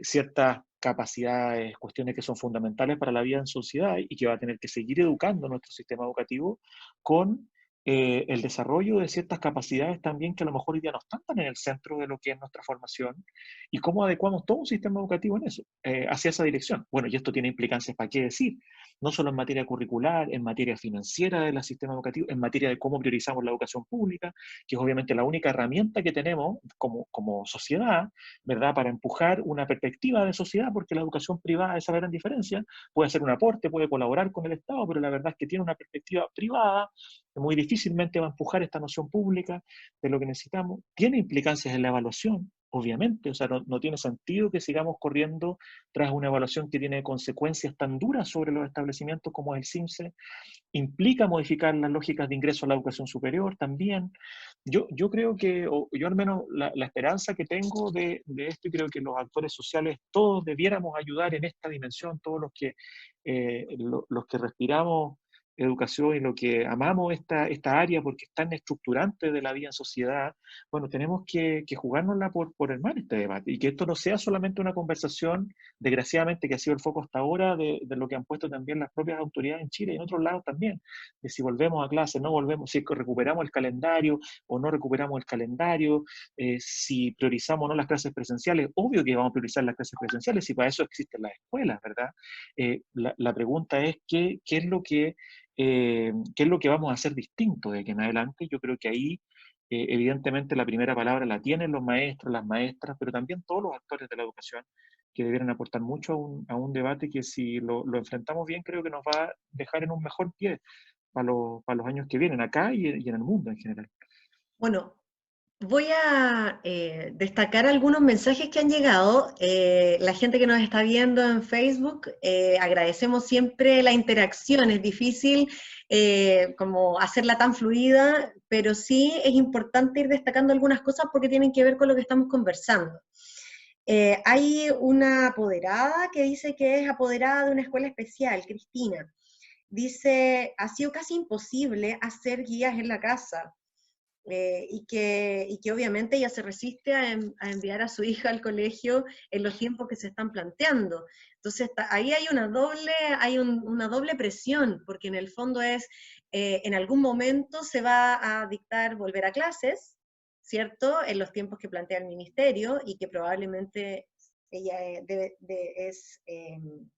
ciertas capacidades, cuestiones que son fundamentales para la vida en sociedad y que va a tener que seguir educando nuestro sistema educativo con el desarrollo de ciertas capacidades también que a lo mejor hoy día no están tan en el centro de lo que es nuestra formación, y cómo adecuamos todo un sistema educativo en eso, hacia esa dirección? Bueno, y esto tiene implicancias, ¿para qué decir? No solo en materia curricular, en materia financiera del sistema educativo, en materia de cómo priorizamos la educación pública, que es obviamente la única herramienta que tenemos como sociedad, ¿verdad?, para empujar una perspectiva de sociedad, porque la educación privada, esa gran diferencia, puede hacer un aporte, puede colaborar con el Estado, pero la verdad es que tiene una perspectiva privada, muy difícilmente va a empujar esta noción pública de lo que necesitamos. Tiene implicancias en la evaluación, obviamente. O sea, no tiene sentido que sigamos corriendo tras una evaluación que tiene consecuencias tan duras sobre los establecimientos como es el CIMSE. Implica modificar las lógicas de ingreso a la educación superior también. Yo creo que, o yo al menos la esperanza que tengo de esto, y creo que los actores sociales todos debiéramos ayudar en esta dimensión, todos los que respiramos educación y lo que amamos esta área porque es tan estructurante de la vida en sociedad. Bueno, tenemos que jugárnosla por el mar este debate, y que esto no sea solamente una conversación, desgraciadamente, que ha sido el foco hasta ahora de lo que han puesto también las propias autoridades en Chile y en otros lados también, de si volvemos a clase, no volvemos, si recuperamos el calendario o no recuperamos el calendario, si priorizamos o no las clases presenciales. Obvio que vamos a priorizar las clases presenciales, y para eso existen las escuelas, ¿verdad? La pregunta es qué es lo que vamos a hacer distinto de aquí en adelante. Yo creo que ahí, evidentemente, la primera palabra la tienen los maestros, las maestras, pero también todos los actores de la educación, que debieran aportar mucho a un debate que, si lo enfrentamos bien, creo que nos va a dejar en un mejor pie para los años que vienen, acá y en el mundo en general. Bueno, voy a destacar algunos mensajes que han llegado. La gente que nos está viendo en Facebook, agradecemos siempre la interacción. Es difícil como hacerla tan fluida, pero sí es importante ir destacando algunas cosas porque tienen que ver con lo que estamos conversando. Hay una apoderada que dice que es apoderada de una escuela especial, Cristina. Dice, ha sido casi imposible hacer guías en la casa. Y que obviamente ella se resiste a enviar a su hija al colegio en los tiempos que se están planteando. Entonces ahí hay una doble presión, porque en el fondo es, en algún momento se va a dictar volver a clases, ¿cierto?, en los tiempos que plantea el ministerio, y que probablemente ella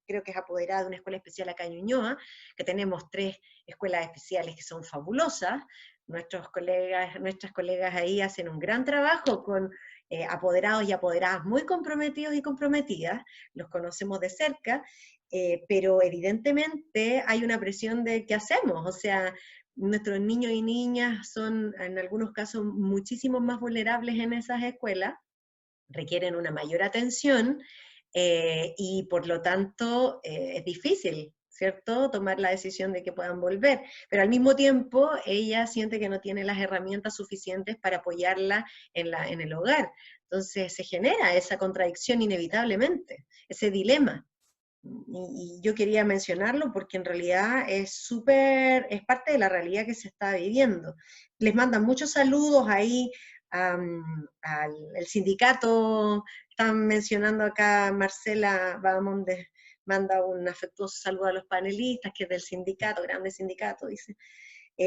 creo que es apoderada de una escuela especial acá en Ñuñoa, que tenemos 3 escuelas especiales que son fabulosas. Nuestras colegas ahí hacen un gran trabajo con apoderados y apoderadas muy comprometidos y comprometidas, los conocemos de cerca, pero evidentemente hay una presión de qué hacemos. O sea, nuestros niños y niñas son en algunos casos muchísimo más vulnerables en esas escuelas, requieren una mayor atención, y por lo tanto es difícil, ¿cierto?, tomar la decisión de que puedan volver, pero al mismo tiempo ella siente que no tiene las herramientas suficientes para apoyarla en el hogar. Entonces se genera esa contradicción inevitablemente, ese dilema. Y yo quería mencionarlo porque en realidad es parte de la realidad que se está viviendo. Les mandan muchos saludos ahí al sindicato. Están mencionando acá, Marcela Bahamonde manda un afectuoso saludo a los panelistas, que es del sindicato, grande sindicato, dice.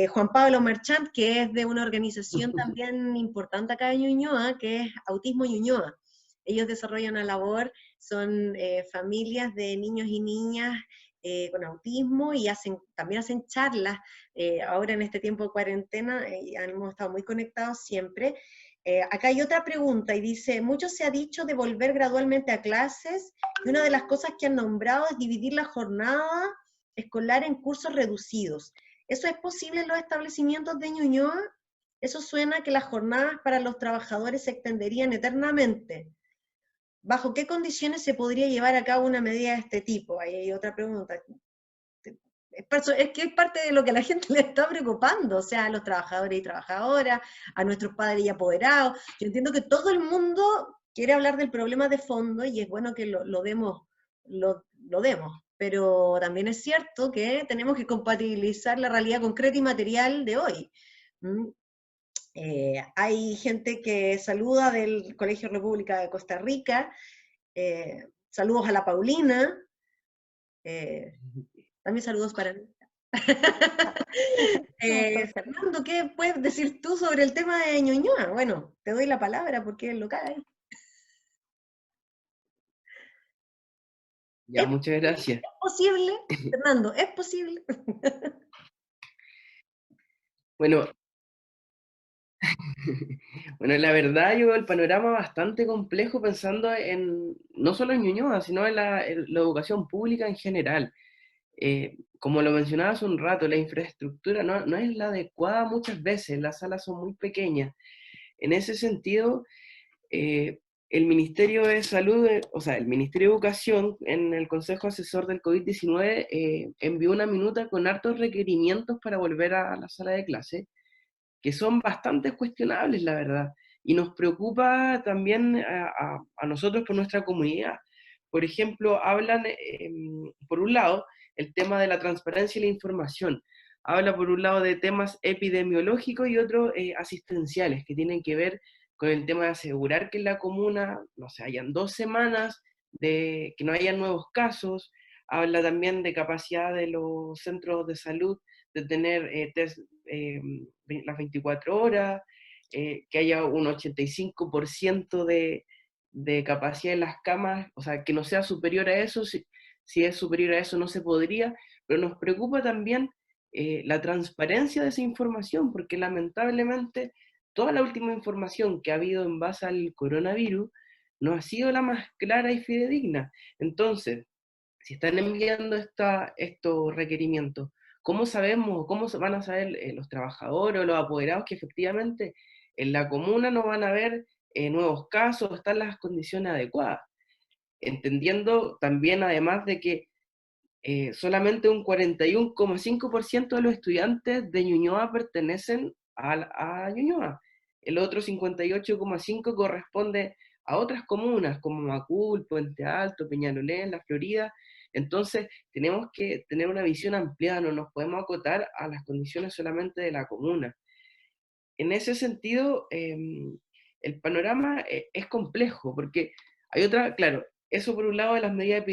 Juan Pablo Merchant, que es de una organización también importante acá en Ñuñoa, que es Autismo Ñuñoa. Ellos desarrollan una labor, son familias de niños y niñas con autismo y también hacen charlas. Ahora en este tiempo de cuarentena hemos estado muy conectados siempre. Acá hay otra pregunta y dice, mucho se ha dicho de volver gradualmente a clases y una de las cosas que han nombrado es dividir la jornada escolar en cursos reducidos. ¿Eso es posible en los establecimientos de Ñuñoa? Eso suena a que las jornadas para los trabajadores se extenderían eternamente. ¿Bajo qué condiciones se podría llevar a cabo una medida de este tipo? Ahí hay otra pregunta. Es que es parte de lo que a la gente le está preocupando, o sea, a los trabajadores y trabajadoras, a nuestros padres y apoderados. Yo entiendo que todo el mundo quiere hablar del problema de fondo y es bueno que lo demos, pero también es cierto que tenemos que compatibilizar la realidad concreta y material de hoy. Hay gente que saluda del Colegio República de Costa Rica, saludos a la Paulina, también saludos para mí. Fernando, ¿qué puedes decir tú sobre el tema de Ñuñoa? Bueno, te doy la palabra porque es local ahí. Ya, muchas gracias. ¿Es posible, Fernando? ¿Es posible? Bueno, bueno, la verdad yo veo el panorama bastante complejo pensando en, no solo en Ñuñoa, sino en la educación pública en general. Como lo mencionaba hace un rato, la infraestructura no es la adecuada muchas veces, las salas son muy pequeñas. En ese sentido, el Ministerio de Salud, o sea, el Ministerio de Educación, en el Consejo Asesor del COVID-19, envió una minuta con hartos requerimientos para volver a la sala de clase, que son bastante cuestionables, la verdad. Y nos preocupa también a nosotros por nuestra comunidad. Por ejemplo, hablan, por un lado, el tema de la transparencia y la información. Habla, por un lado, de temas epidemiológicos y otros asistenciales, que tienen que ver con el tema de asegurar que en la comuna, no sé, hayan 2 semanas, de que no haya nuevos casos. Habla también de capacidad de los centros de salud de tener test las 24 horas, que haya un 85% de capacidad en las camas, o sea, que no sea superior a eso, si es superior a eso no se podría, pero nos preocupa también la transparencia de esa información, porque lamentablemente toda la última información que ha habido en base al coronavirus no ha sido la más clara y fidedigna. Entonces, si están enviando estos requerimientos, ¿cómo sabemos, cómo van a saber los trabajadores o los apoderados que efectivamente en la comuna no van a haber nuevos casos, están las condiciones adecuadas? Entendiendo también además de que solamente un 41,5% de los estudiantes de Ñuñoa pertenecen a Ñuñoa. El otro 58,5% corresponde a otras comunas como Macul, Puente Alto, Peñalolén, La Florida. Entonces tenemos que tener una visión ampliada, no nos podemos acotar a las condiciones solamente de la comuna. En ese sentido, el panorama es complejo, porque hay otra, claro, eso por un lado de las medidas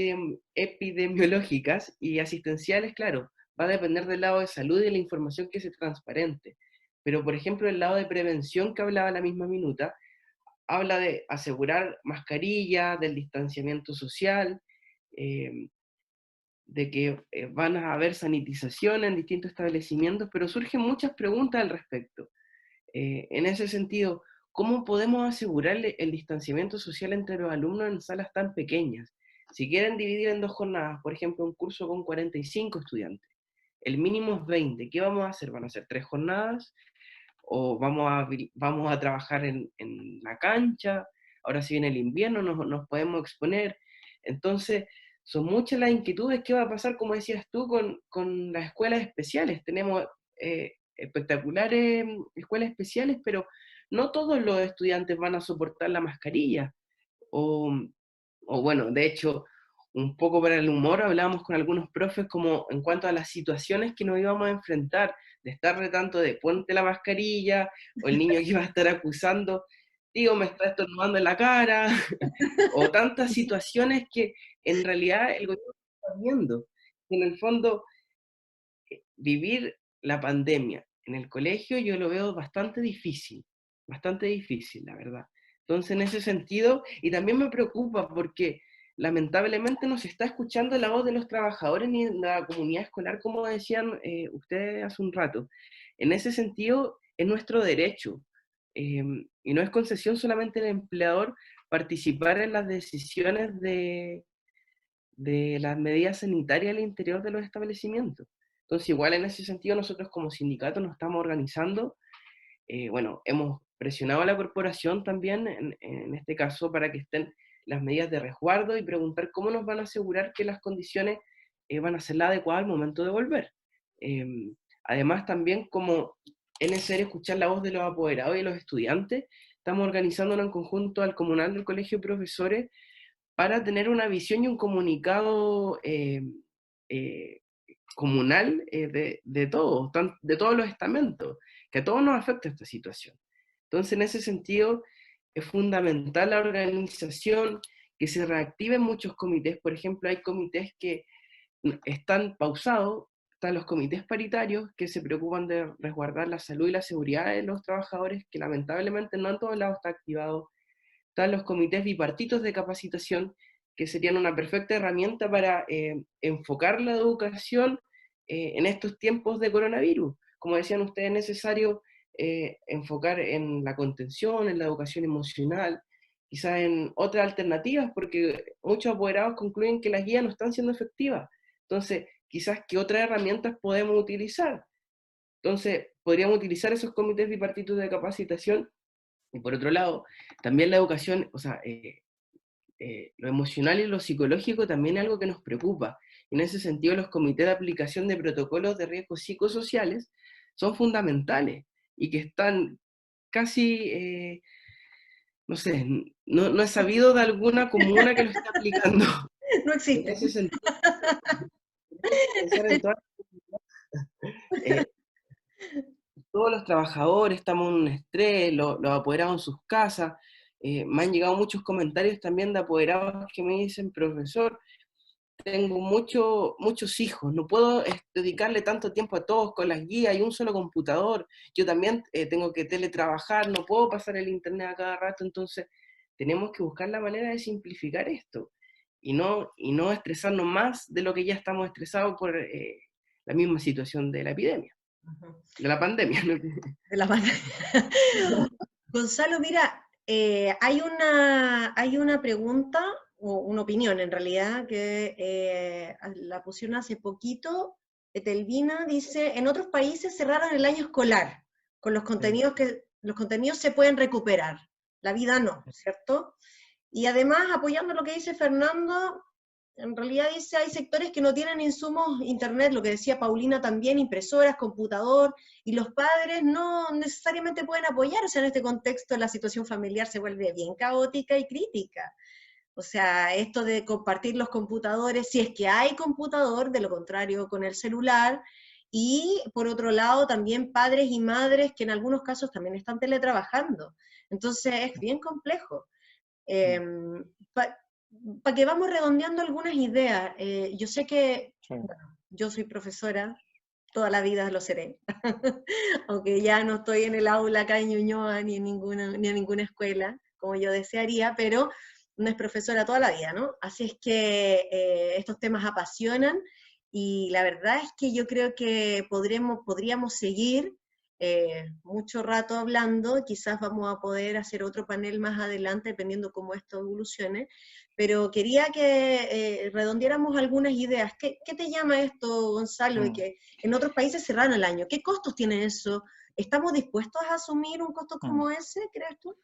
epidemiológicas y asistenciales, claro, va a depender del lado de salud y de la información que sea transparente. Pero, por ejemplo, el lado de prevención que hablaba la misma minuta, habla de asegurar mascarilla, del distanciamiento social, de que van a haber sanitización en distintos establecimientos, pero surgen muchas preguntas al respecto. En ese sentido, ¿cómo podemos asegurar el distanciamiento social entre los alumnos en salas tan pequeñas? Si quieren dividir en 2 jornadas, por ejemplo, un curso con 45 estudiantes, el mínimo es 20, ¿qué vamos a hacer? ¿Van a ser 3 jornadas? ¿O vamos a trabajar en la cancha? Ahora si viene el invierno nos podemos exponer. Entonces, son muchas las inquietudes. ¿Qué va a pasar, como decías tú, con las escuelas especiales? Tenemos espectaculares escuelas especiales, pero no todos los estudiantes van a soportar la mascarilla. O, o bueno, de hecho, un poco para el humor hablábamos con algunos profes como en cuanto a las situaciones que nos íbamos a enfrentar, de estar tanto de ponte la mascarilla, o el niño que iba a estar acusando, tío, me está estornudando en la cara, o tantas situaciones que en realidad el gobierno está viendo. En el fondo, vivir la pandemia en el colegio yo lo veo bastante difícil, la verdad. Entonces, en ese sentido, y también me preocupa porque lamentablemente no se está escuchando la voz de los trabajadores ni de la comunidad escolar, como decían ustedes hace un rato. En ese sentido, es nuestro derecho, y no es concesión solamente del empleador participar en las decisiones de las medidas sanitarias al interior de los establecimientos. Entonces, igual en ese sentido, nosotros como sindicato nos estamos organizando. Bueno, hemos presionado a la corporación también, en este caso, para que estén las medidas de resguardo y preguntar cómo nos van a asegurar que las condiciones van a ser las adecuadas al momento de volver. Además, también como es necesario escuchar la voz de los apoderados y los estudiantes, estamos organizándonos en conjunto al comunal del Colegio de Profesores para tener una visión y un comunicado eh, comunal de todos, de todos los estamentos, que a todos nos afecta esta situación. Entonces, en ese sentido, es fundamental la organización, que se reactiven muchos comités. Por ejemplo, hay comités que están pausados, están los comités paritarios que se preocupan de resguardar la salud y la seguridad de los trabajadores, que lamentablemente no en todos lados está activado. Están los comités bipartitos de capacitación, que serían una perfecta herramienta para enfocar la educación en estos tiempos de coronavirus. Como decían ustedes, es necesario enfocar en la contención, en la educación emocional, quizás en otras alternativas, porque muchos apoderados concluyen que las guías no están siendo efectivas. Entonces, quizás qué otras herramientas podemos utilizar. Entonces, podríamos utilizar esos comités bipartitos de capacitación. Y por otro lado, también la educación, o sea, lo emocional y lo psicológico también es algo que nos preocupa. En ese sentido, los comités de aplicación de protocolos de riesgos psicosociales son fundamentales y que están casi, no sé, no he sabido de alguna comuna que lo esté aplicando. No En existe. ese sentido, pensar en todos los trabajadores, estamos en un estrés, los apoderados en sus casas. Me han llegado muchos comentarios también de apoderados que me dicen, profesor, tengo muchos hijos, no puedo dedicarle tanto tiempo a todos con las guías y un solo computador. Yo también tengo que teletrabajar, no puedo pasar el internet a cada rato, entonces tenemos que buscar la manera de simplificar esto y no estresarnos más de lo que ya estamos estresados por la misma situación de la epidemia, de la pandemia. De la pantalla. Gonzalo, mira, hay una pregunta, o una opinión en realidad, que la pusieron hace poquito. Etelvina dice, en otros países cerraron el año escolar, con los contenidos que los contenidos se pueden recuperar, la vida no, ¿cierto? Y además, apoyando lo que dice Fernando, en realidad dice, hay sectores que no tienen insumos internet, lo que decía Paulina también, impresoras, computador, y los padres no necesariamente pueden apoyar, o sea, en este contexto la situación familiar se vuelve bien caótica y crítica. O sea, esto de compartir los computadores, si es que hay computador, de lo contrario con el celular, y por otro lado también padres y madres que en algunos casos también están teletrabajando. Entonces es bien complejo. Para que vamos redondeando algunas ideas, yo sé que, Sí. bueno, yo soy profesora, toda la vida lo seré, aunque ya no estoy en el aula acá en Ñuñoa ni en ninguna escuela, como yo desearía, pero no es profesora toda la vida, ¿no? Así es que estos temas apasionan, y la verdad es que yo creo que podríamos seguir mucho rato hablando, quizás vamos a poder hacer otro panel más adelante, dependiendo cómo esto evolucione, pero quería que redondeáramos algunas ideas. ¿Qué te llama esto, Gonzalo, de que en otros países cerraron el año? ¿Qué costos tiene eso? ¿Estamos dispuestos a asumir un costo como ese, crees tú?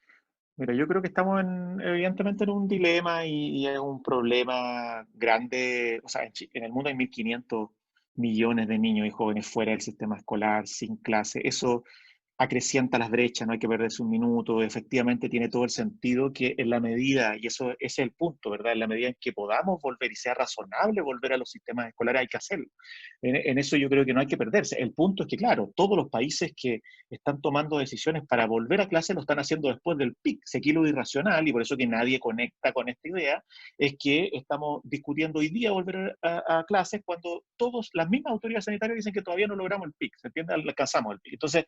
Mira, yo creo que estamos evidentemente en un dilema y es un problema grande. O sea, en el mundo hay 1.500 millones de niños y jóvenes fuera del sistema escolar, sin clase. Eso acrecienta las brechas, no hay que perderse un minuto, efectivamente tiene todo el sentido que en la medida, y eso ese es el punto, ¿verdad? En la medida en que podamos volver y sea razonable volver a los sistemas escolares, hay que hacerlo. En eso yo creo que no hay que perderse. El punto es que, claro, todos los países que están tomando decisiones para volver a clase lo están haciendo después del pic. Si aquí lo irracional, y por eso que nadie conecta con esta idea, es que estamos discutiendo hoy día volver a clases cuando todos, las mismas autoridades sanitarias dicen que todavía no logramos el pic, ¿se entiende? Alcanzamos el pic. Entonces,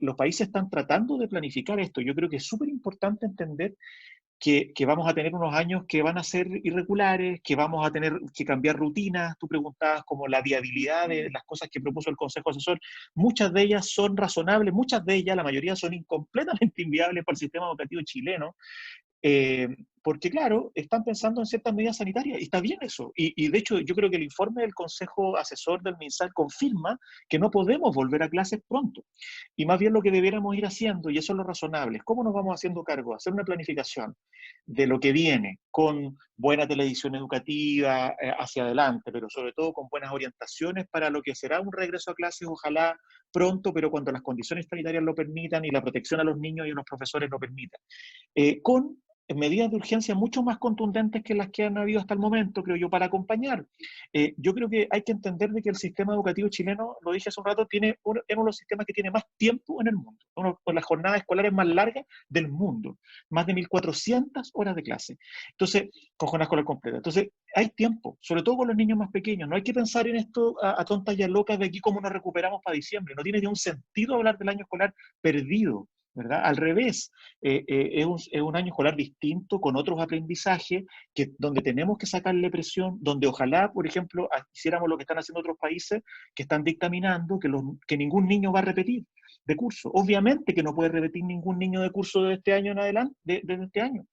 los países están tratando de planificar esto. Yo creo que es súper importante entender que vamos a tener unos años que van a ser irregulares, que vamos a tener que cambiar rutinas. Tú preguntabas como la viabilidad de las cosas que propuso el Consejo Asesor. Muchas de ellas son razonables, muchas de ellas, la mayoría son completamente inviables para el sistema educativo chileno. Porque claro, están pensando en ciertas medidas sanitarias y está bien eso. Y de hecho yo creo que el informe del Consejo Asesor del MinSal confirma que no podemos volver a clases pronto. Y más bien lo que debiéramos ir haciendo, y eso es lo razonable, es cómo nos vamos haciendo cargo, hacer una planificación de lo que viene con buena televisión educativa hacia adelante, pero sobre todo con buenas orientaciones para lo que será un regreso a clases, ojalá pronto, pero cuando las condiciones sanitarias lo permitan y la protección a los niños y a los profesores lo permitan. Con medidas de urgencia mucho más contundentes que las que han habido hasta el momento, creo yo, para acompañar. Yo creo que hay que entender de que el sistema educativo chileno, lo dije hace un rato, es uno de los sistemas que tiene más tiempo en el mundo, uno con las jornadas escolares más largas del mundo, más de 1.400 horas de clase. Entonces, con jornada escolar completa. Entonces, hay tiempo, sobre todo con los niños más pequeños. No hay que pensar en esto a tontas y a locas de aquí cómo nos recuperamos para diciembre. No tiene ni un sentido hablar del año escolar perdido, ¿verdad? Al revés, es un año escolar distinto, con otros aprendizajes, donde tenemos que sacarle presión, donde ojalá, por ejemplo, hiciéramos lo que están haciendo otros países que están dictaminando que ningún niño va a repetir de curso. Obviamente que no puede repetir ningún niño de curso de este año en adelante, desde este año.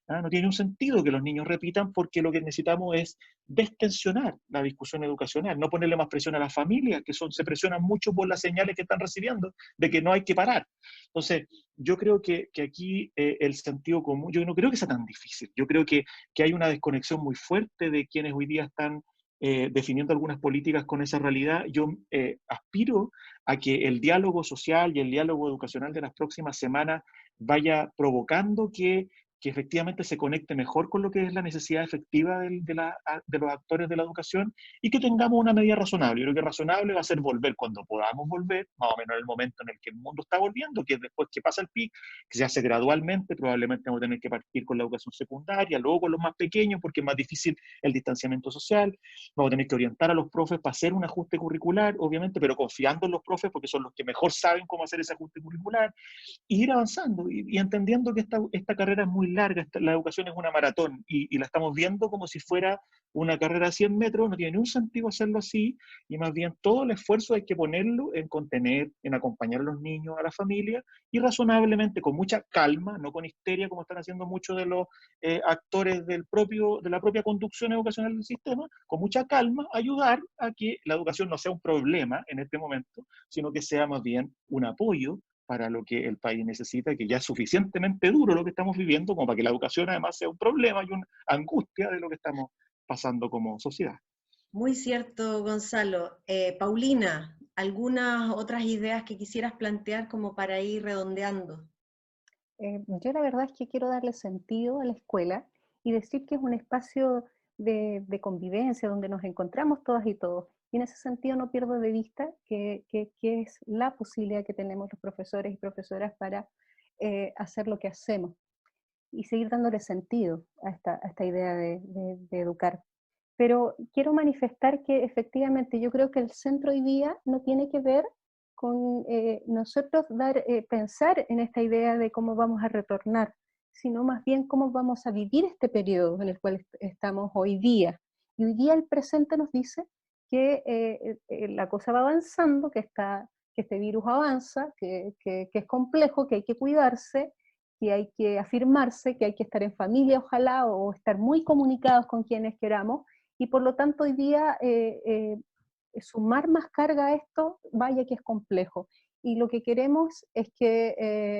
No tiene un sentido que los niños repitan porque lo que necesitamos es destensionar la discusión educacional, no ponerle más presión a las familias, que se presionan mucho por las señales que están recibiendo de que no hay que parar. Entonces, yo creo que aquí el sentido común, yo no creo que sea tan difícil. Yo creo que hay una desconexión muy fuerte de quienes hoy día están definiendo algunas políticas con esa realidad. Yo aspiro a que el diálogo social y el diálogo educacional de las próximas semanas vaya provocando que efectivamente se conecte mejor con lo que es la necesidad efectiva de los actores de la educación y que tengamos una medida razonable. Yo creo que razonable va a ser volver cuando podamos volver, más o menos en el momento en el que el mundo está volviendo, que es después que pasa el pic, que se hace gradualmente, probablemente vamos a tener que partir con la educación secundaria, luego con los más pequeños, porque es más difícil el distanciamiento social, vamos a tener que orientar a los profes para hacer un ajuste curricular, obviamente, pero confiando en los profes porque son los que mejor saben cómo hacer ese ajuste curricular, y ir avanzando y entendiendo que esta carrera es muy larga, la educación es una maratón y la estamos viendo como si fuera una carrera de 100 metros, no tiene ningún sentido hacerlo así y más bien todo el esfuerzo hay que ponerlo en contener, en acompañar a los niños, a la familia y razonablemente, con mucha calma, no con histeria como están haciendo muchos de los actores de la propia conducción educacional del sistema, con mucha calma ayudar a que la educación no sea un problema en este momento, sino que sea más bien un apoyo para lo que el país necesita, que ya es suficientemente duro lo que estamos viviendo, como para que la educación además sea un problema y una angustia de lo que estamos pasando como sociedad. Muy cierto, Gonzalo. Paulina, ¿algunas otras ideas que quisieras plantear como para ir redondeando? Yo la verdad es que quiero darle sentido a la escuela y decir que es un espacio de convivencia donde nos encontramos todas y todos. Y en ese sentido no pierdo de vista que es la posibilidad que tenemos los profesores y profesoras para hacer lo que hacemos y seguir dándole sentido a esta idea de educar. Pero quiero manifestar que efectivamente yo creo que el centro hoy día no tiene que ver con nosotros pensar en esta idea de cómo vamos a retornar, sino más bien cómo vamos a vivir este periodo en el cual estamos hoy día. Y hoy día el presente nos dice que la cosa va avanzando, que este virus avanza, que es complejo, que hay que cuidarse, que hay que afirmarse, que hay que estar en familia, ojalá, o estar muy comunicados con quienes queramos, y por lo tanto hoy día sumar más carga a esto, vaya que es complejo. Y lo que queremos es que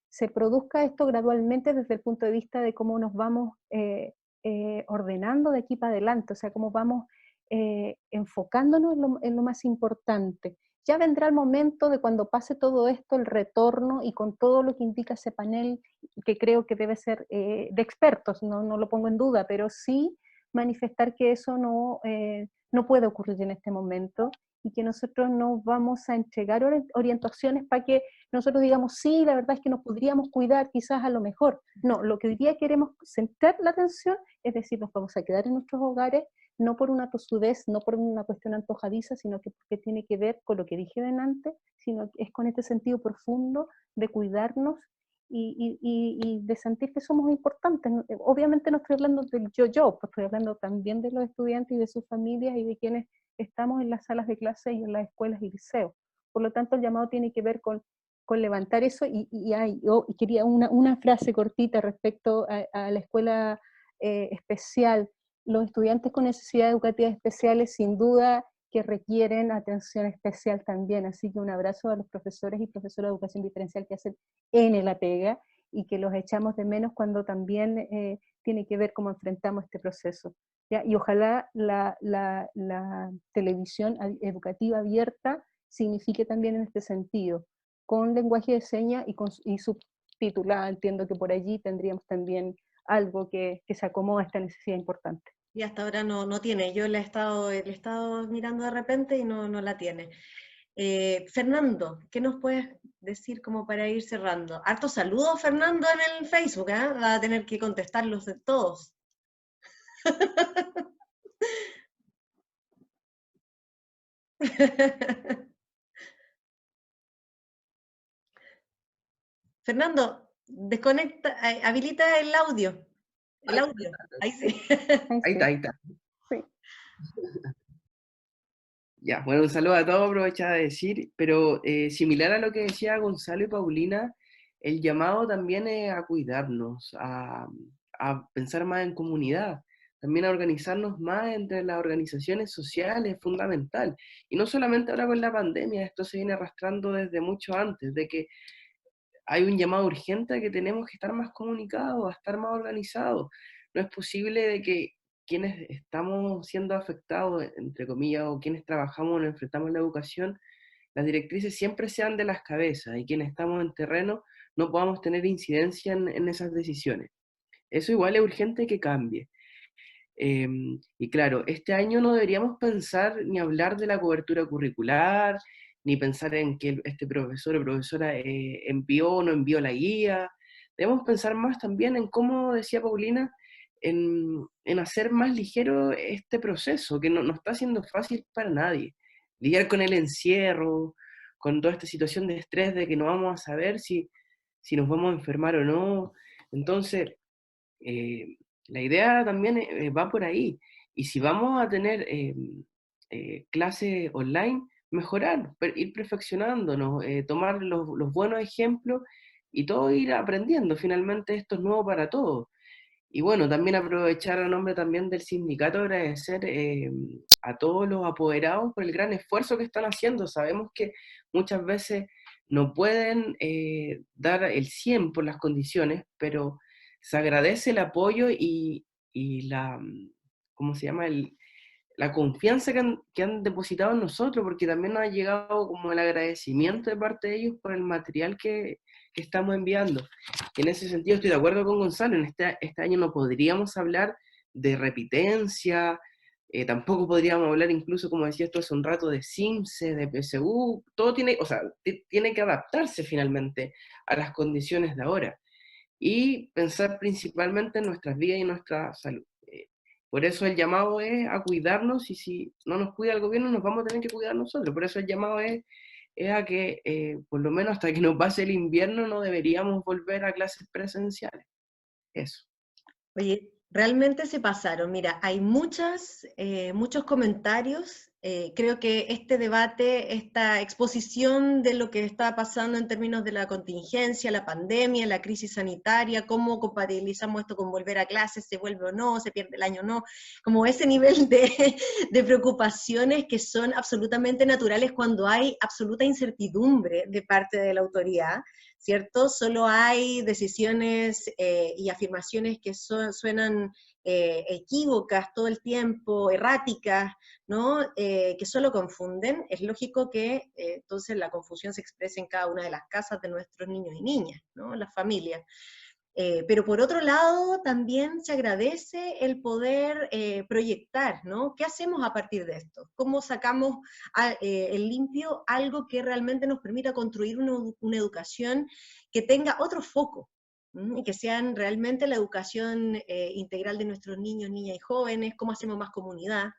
se produzca esto gradualmente desde el punto de vista de cómo nos vamos ordenando de aquí para adelante, o sea, cómo vamos enfocándonos en lo más importante. ya vendrá el momento de cuando pase todo esto, el retorno, y con todo lo que indica ese panel, que creo que debe ser de expertos, no lo pongo en duda, pero sí manifestar que eso no puede ocurrir en este momento, y que nosotros nos vamos a entregar orientaciones para que nosotros digamos, sí, la verdad es que nos podríamos cuidar quizás a lo mejor. No, lo que hoy día queremos centrar la atención es decir, nos vamos a quedar en nuestros hogares, no por una tosudez, no por una cuestión antojadiza, sino que porque tiene que ver con lo que dije delante, sino que es con este sentido profundo de cuidarnos y de sentir que somos importantes. Obviamente no estoy hablando del yo, pues estoy hablando también de los estudiantes y de sus familias y de quienes estamos en las salas de clase y en las escuelas y liceos. Por lo tanto, el llamado tiene que ver con levantar eso, y quería una frase cortita respecto a la escuela especial. Los estudiantes con necesidades educativas especiales sin duda que requieren atención especial también, así que un abrazo a los profesores y profesoras de educación diferencial que hacen N la pega, y que los echamos de menos cuando también tiene que ver cómo enfrentamos este proceso. ¿Ya? Y ojalá la televisión educativa abierta signifique también en este sentido, con lenguaje de señas y subtitulada. Entiendo que por allí tendríamos también algo que se acomoda a esta necesidad importante. Y hasta ahora no tiene, yo le he estado mirando de repente y no la tiene. Fernando, ¿qué nos puedes decir como para ir cerrando? Harto saludos, Fernando, en el Facebook, ¿eh? Va a tener que contestarlos de todos. Fernando, desconecta, habilita el audio. El audio, ahí sí. Ahí está, ahí está. Sí. Ya, bueno, un saludo a todos, aprovechaba de decir, pero similar a lo que decía Gonzalo y Paulina, el llamado también es a cuidarnos, a pensar más en comunidad, también a organizarnos más entre las organizaciones sociales, es fundamental. Y no solamente ahora con la pandemia, esto se viene arrastrando desde mucho antes, de que hay un llamado urgente a que tenemos que estar más comunicados, a estar más organizados. No es posible de que quienes estamos siendo afectados, entre comillas, o quienes trabajamos o nos enfrentamos a la educación, las directrices siempre sean de las cabezas, y quienes estamos en terreno no podamos tener incidencia en esas decisiones. Eso igual es urgente que cambie. Y claro, este año no deberíamos pensar ni hablar de la cobertura curricular, ni pensar en que este profesor o profesora envió o no envió la guía. Debemos pensar más también en cómo, decía Paulina, en hacer más ligero este proceso, que no está siendo fácil para nadie. Lidiar con el encierro, con toda esta situación de estrés de que no vamos a saber si nos vamos a enfermar o no. Entonces, la idea también va por ahí. Y si vamos a tener clases online, mejorar, ir perfeccionándonos, tomar los buenos ejemplos y todo ir aprendiendo. Finalmente esto es nuevo para todos. Y bueno, también aprovechar a nombre también del sindicato, agradecer a todos los apoderados por el gran esfuerzo que están haciendo. Sabemos que muchas veces no pueden dar el 100 por las condiciones, pero se agradece el apoyo y la, ¿cómo se llama? La confianza que han depositado en nosotros, porque también nos ha llegado como el agradecimiento de parte de ellos por el material que estamos enviando. En ese sentido estoy de acuerdo con Gonzalo, en este año no podríamos hablar de repitencia, tampoco podríamos hablar incluso, como decía esto hace un rato, de CIMSE, de PSU, todo tiene, o sea, tiene que adaptarse finalmente a las condiciones de ahora, y pensar principalmente en nuestras vidas y nuestra salud. Por eso el llamado es a cuidarnos, y si no nos cuida el gobierno, nos vamos a tener que cuidar nosotros. Por eso el llamado es a que, por lo menos hasta que nos pase el invierno, no deberíamos volver a clases presenciales. Eso. Oye, realmente se pasaron. Mira, hay muchos comentarios. Creo que este debate, esta exposición de lo que está pasando en términos de la contingencia, la pandemia, la crisis sanitaria, cómo compatibilizamos esto con volver a clases, se vuelve o no, se pierde el año o no, como ese nivel de preocupaciones que son absolutamente naturales cuando hay absoluta incertidumbre de parte de la autoridad, ¿cierto? Solo hay decisiones y afirmaciones que suenan equívocas todo el tiempo, erráticas, ¿no? Que solo confunden. Es lógico que entonces la confusión se exprese en cada una de las casas de nuestros niños y niñas, ¿no? Las familias. Pero por otro lado, también se agradece el poder proyectar, ¿no? ¿Qué hacemos a partir de esto? ¿Cómo sacamos en limpio algo que realmente nos permita construir una educación que tenga otro foco? Y que sean realmente la educación integral de nuestros niños, niñas y jóvenes, cómo hacemos más comunidad,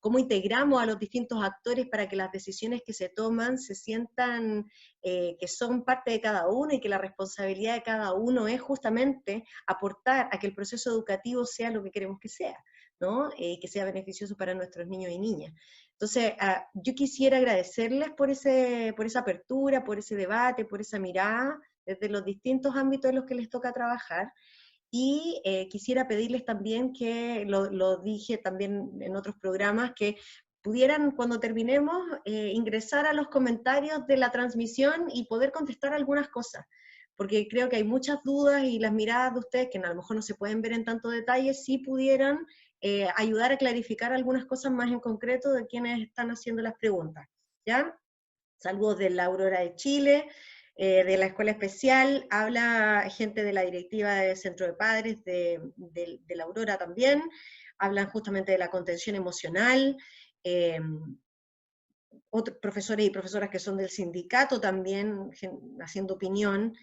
cómo integramos a los distintos actores para que las decisiones que se toman se sientan que son parte de cada uno y que la responsabilidad de cada uno es justamente aportar a que el proceso educativo sea lo que queremos que sea, ¿no? Que sea beneficioso para nuestros niños y niñas. Entonces, yo quisiera agradecerles por esa apertura, por ese debate, por esa mirada, desde los distintos ámbitos en los que les toca trabajar, y quisiera pedirles también que, lo dije también en otros programas, que pudieran, cuando terminemos, ingresar a los comentarios de la transmisión y poder contestar algunas cosas, porque creo que hay muchas dudas y las miradas de ustedes, que a lo mejor no se pueden ver en tanto detalle, sí pudieran ayudar a clarificar algunas cosas más en concreto de quienes están haciendo las preguntas, ¿ya? Saludos de la Aurora de Chile, de la Escuela Especial, habla gente de la directiva del Centro de Padres de la Aurora también, hablan justamente de la contención emocional, otros profesores y profesoras que son del sindicato también haciendo opinión.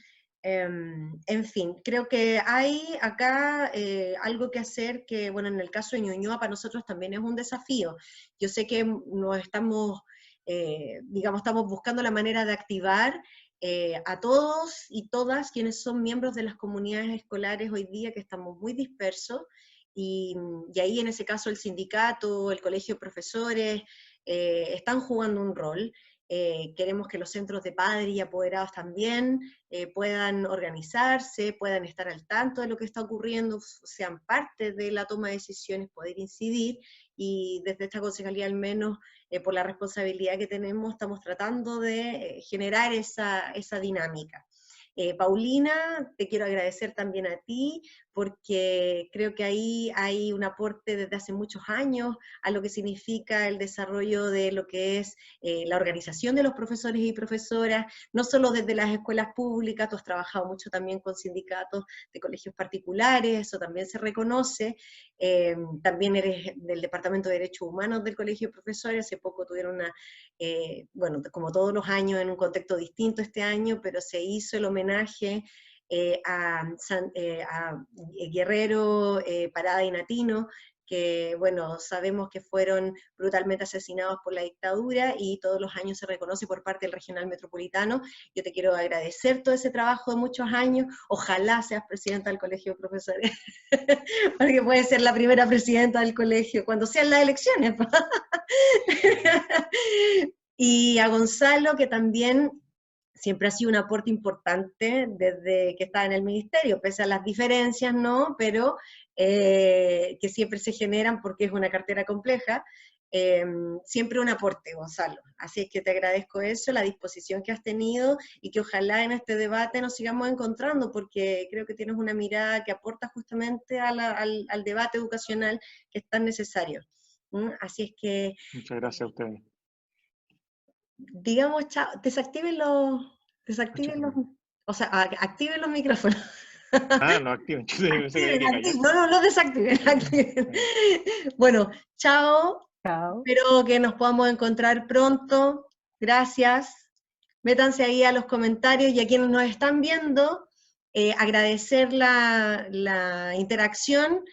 En fin, creo que hay acá algo que hacer que, bueno, en el caso de Ñuñoa para nosotros también es un desafío. Yo sé que nos estamos, digamos, estamos buscando la manera de activar a todos y todas quienes son miembros de las comunidades escolares hoy día, que estamos muy dispersos, y ahí en ese caso el sindicato, el colegio de profesores, están jugando un rol. Queremos que los centros de padres y apoderados también puedan organizarse, puedan estar al tanto de lo que está ocurriendo, sean parte de la toma de decisiones, poder incidir, y desde esta concejalía al menos, por la responsabilidad que tenemos, estamos tratando de generar esa dinámica. Paulina, te quiero agradecer también a ti, porque creo que ahí hay un aporte desde hace muchos años a lo que significa el desarrollo de lo que es la organización de los profesores y profesoras, no solo desde las escuelas públicas, tú has trabajado mucho también con sindicatos de colegios particulares, eso también se reconoce, también eres del Departamento de Derechos Humanos del Colegio de Profesores, hace poco tuvieron bueno, como todos los años en un contexto distinto este año, pero se hizo el homenaje a Guerrero, Parada y Natino, que, bueno, sabemos que fueron brutalmente asesinados por la dictadura y todos los años se reconoce por parte del Regional Metropolitano. Yo te quiero agradecer todo ese trabajo de muchos años, ojalá seas presidenta del Colegio de Profesores, porque puedes ser la primera presidenta del colegio cuando sean las elecciones. Y a Gonzalo, que también siempre ha sido un aporte importante desde que estaba en el ministerio, pese a las diferencias, ¿no? Pero que siempre se generan porque es una cartera compleja, siempre un aporte, Gonzalo. Así es que te agradezco eso, la disposición que has tenido, y que ojalá en este debate nos sigamos encontrando, porque creo que tienes una mirada que aporta justamente al debate educacional que es tan necesario. Así es que... Muchas gracias a ustedes. Digamos, chao, desactiven los, o sea, activen los micrófonos. No activen. No, no, los desactiven, activen. Bueno, chao, Chao. espero que nos podamos encontrar pronto, gracias, métanse ahí a los comentarios, y a quienes nos están viendo, agradecer la interacción.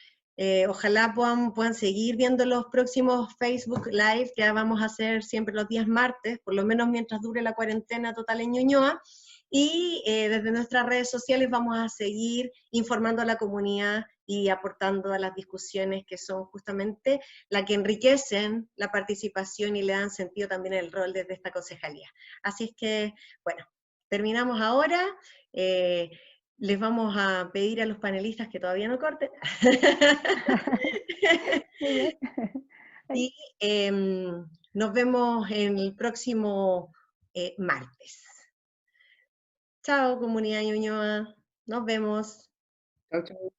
Ojalá puedan seguir viendo los próximos Facebook Live que vamos a hacer siempre los días martes, por lo menos mientras dure la cuarentena total en Ñuñoa, y desde nuestras redes sociales vamos a seguir informando a la comunidad y aportando a las discusiones que son justamente las que enriquecen la participación y le dan sentido también al rol desde esta concejalía. Así es que, bueno, terminamos ahora. Les vamos a pedir a los panelistas que todavía no corten. Y nos vemos en el próximo martes. Chao, comunidad Ñuñoa. Nos vemos. Chao, chao.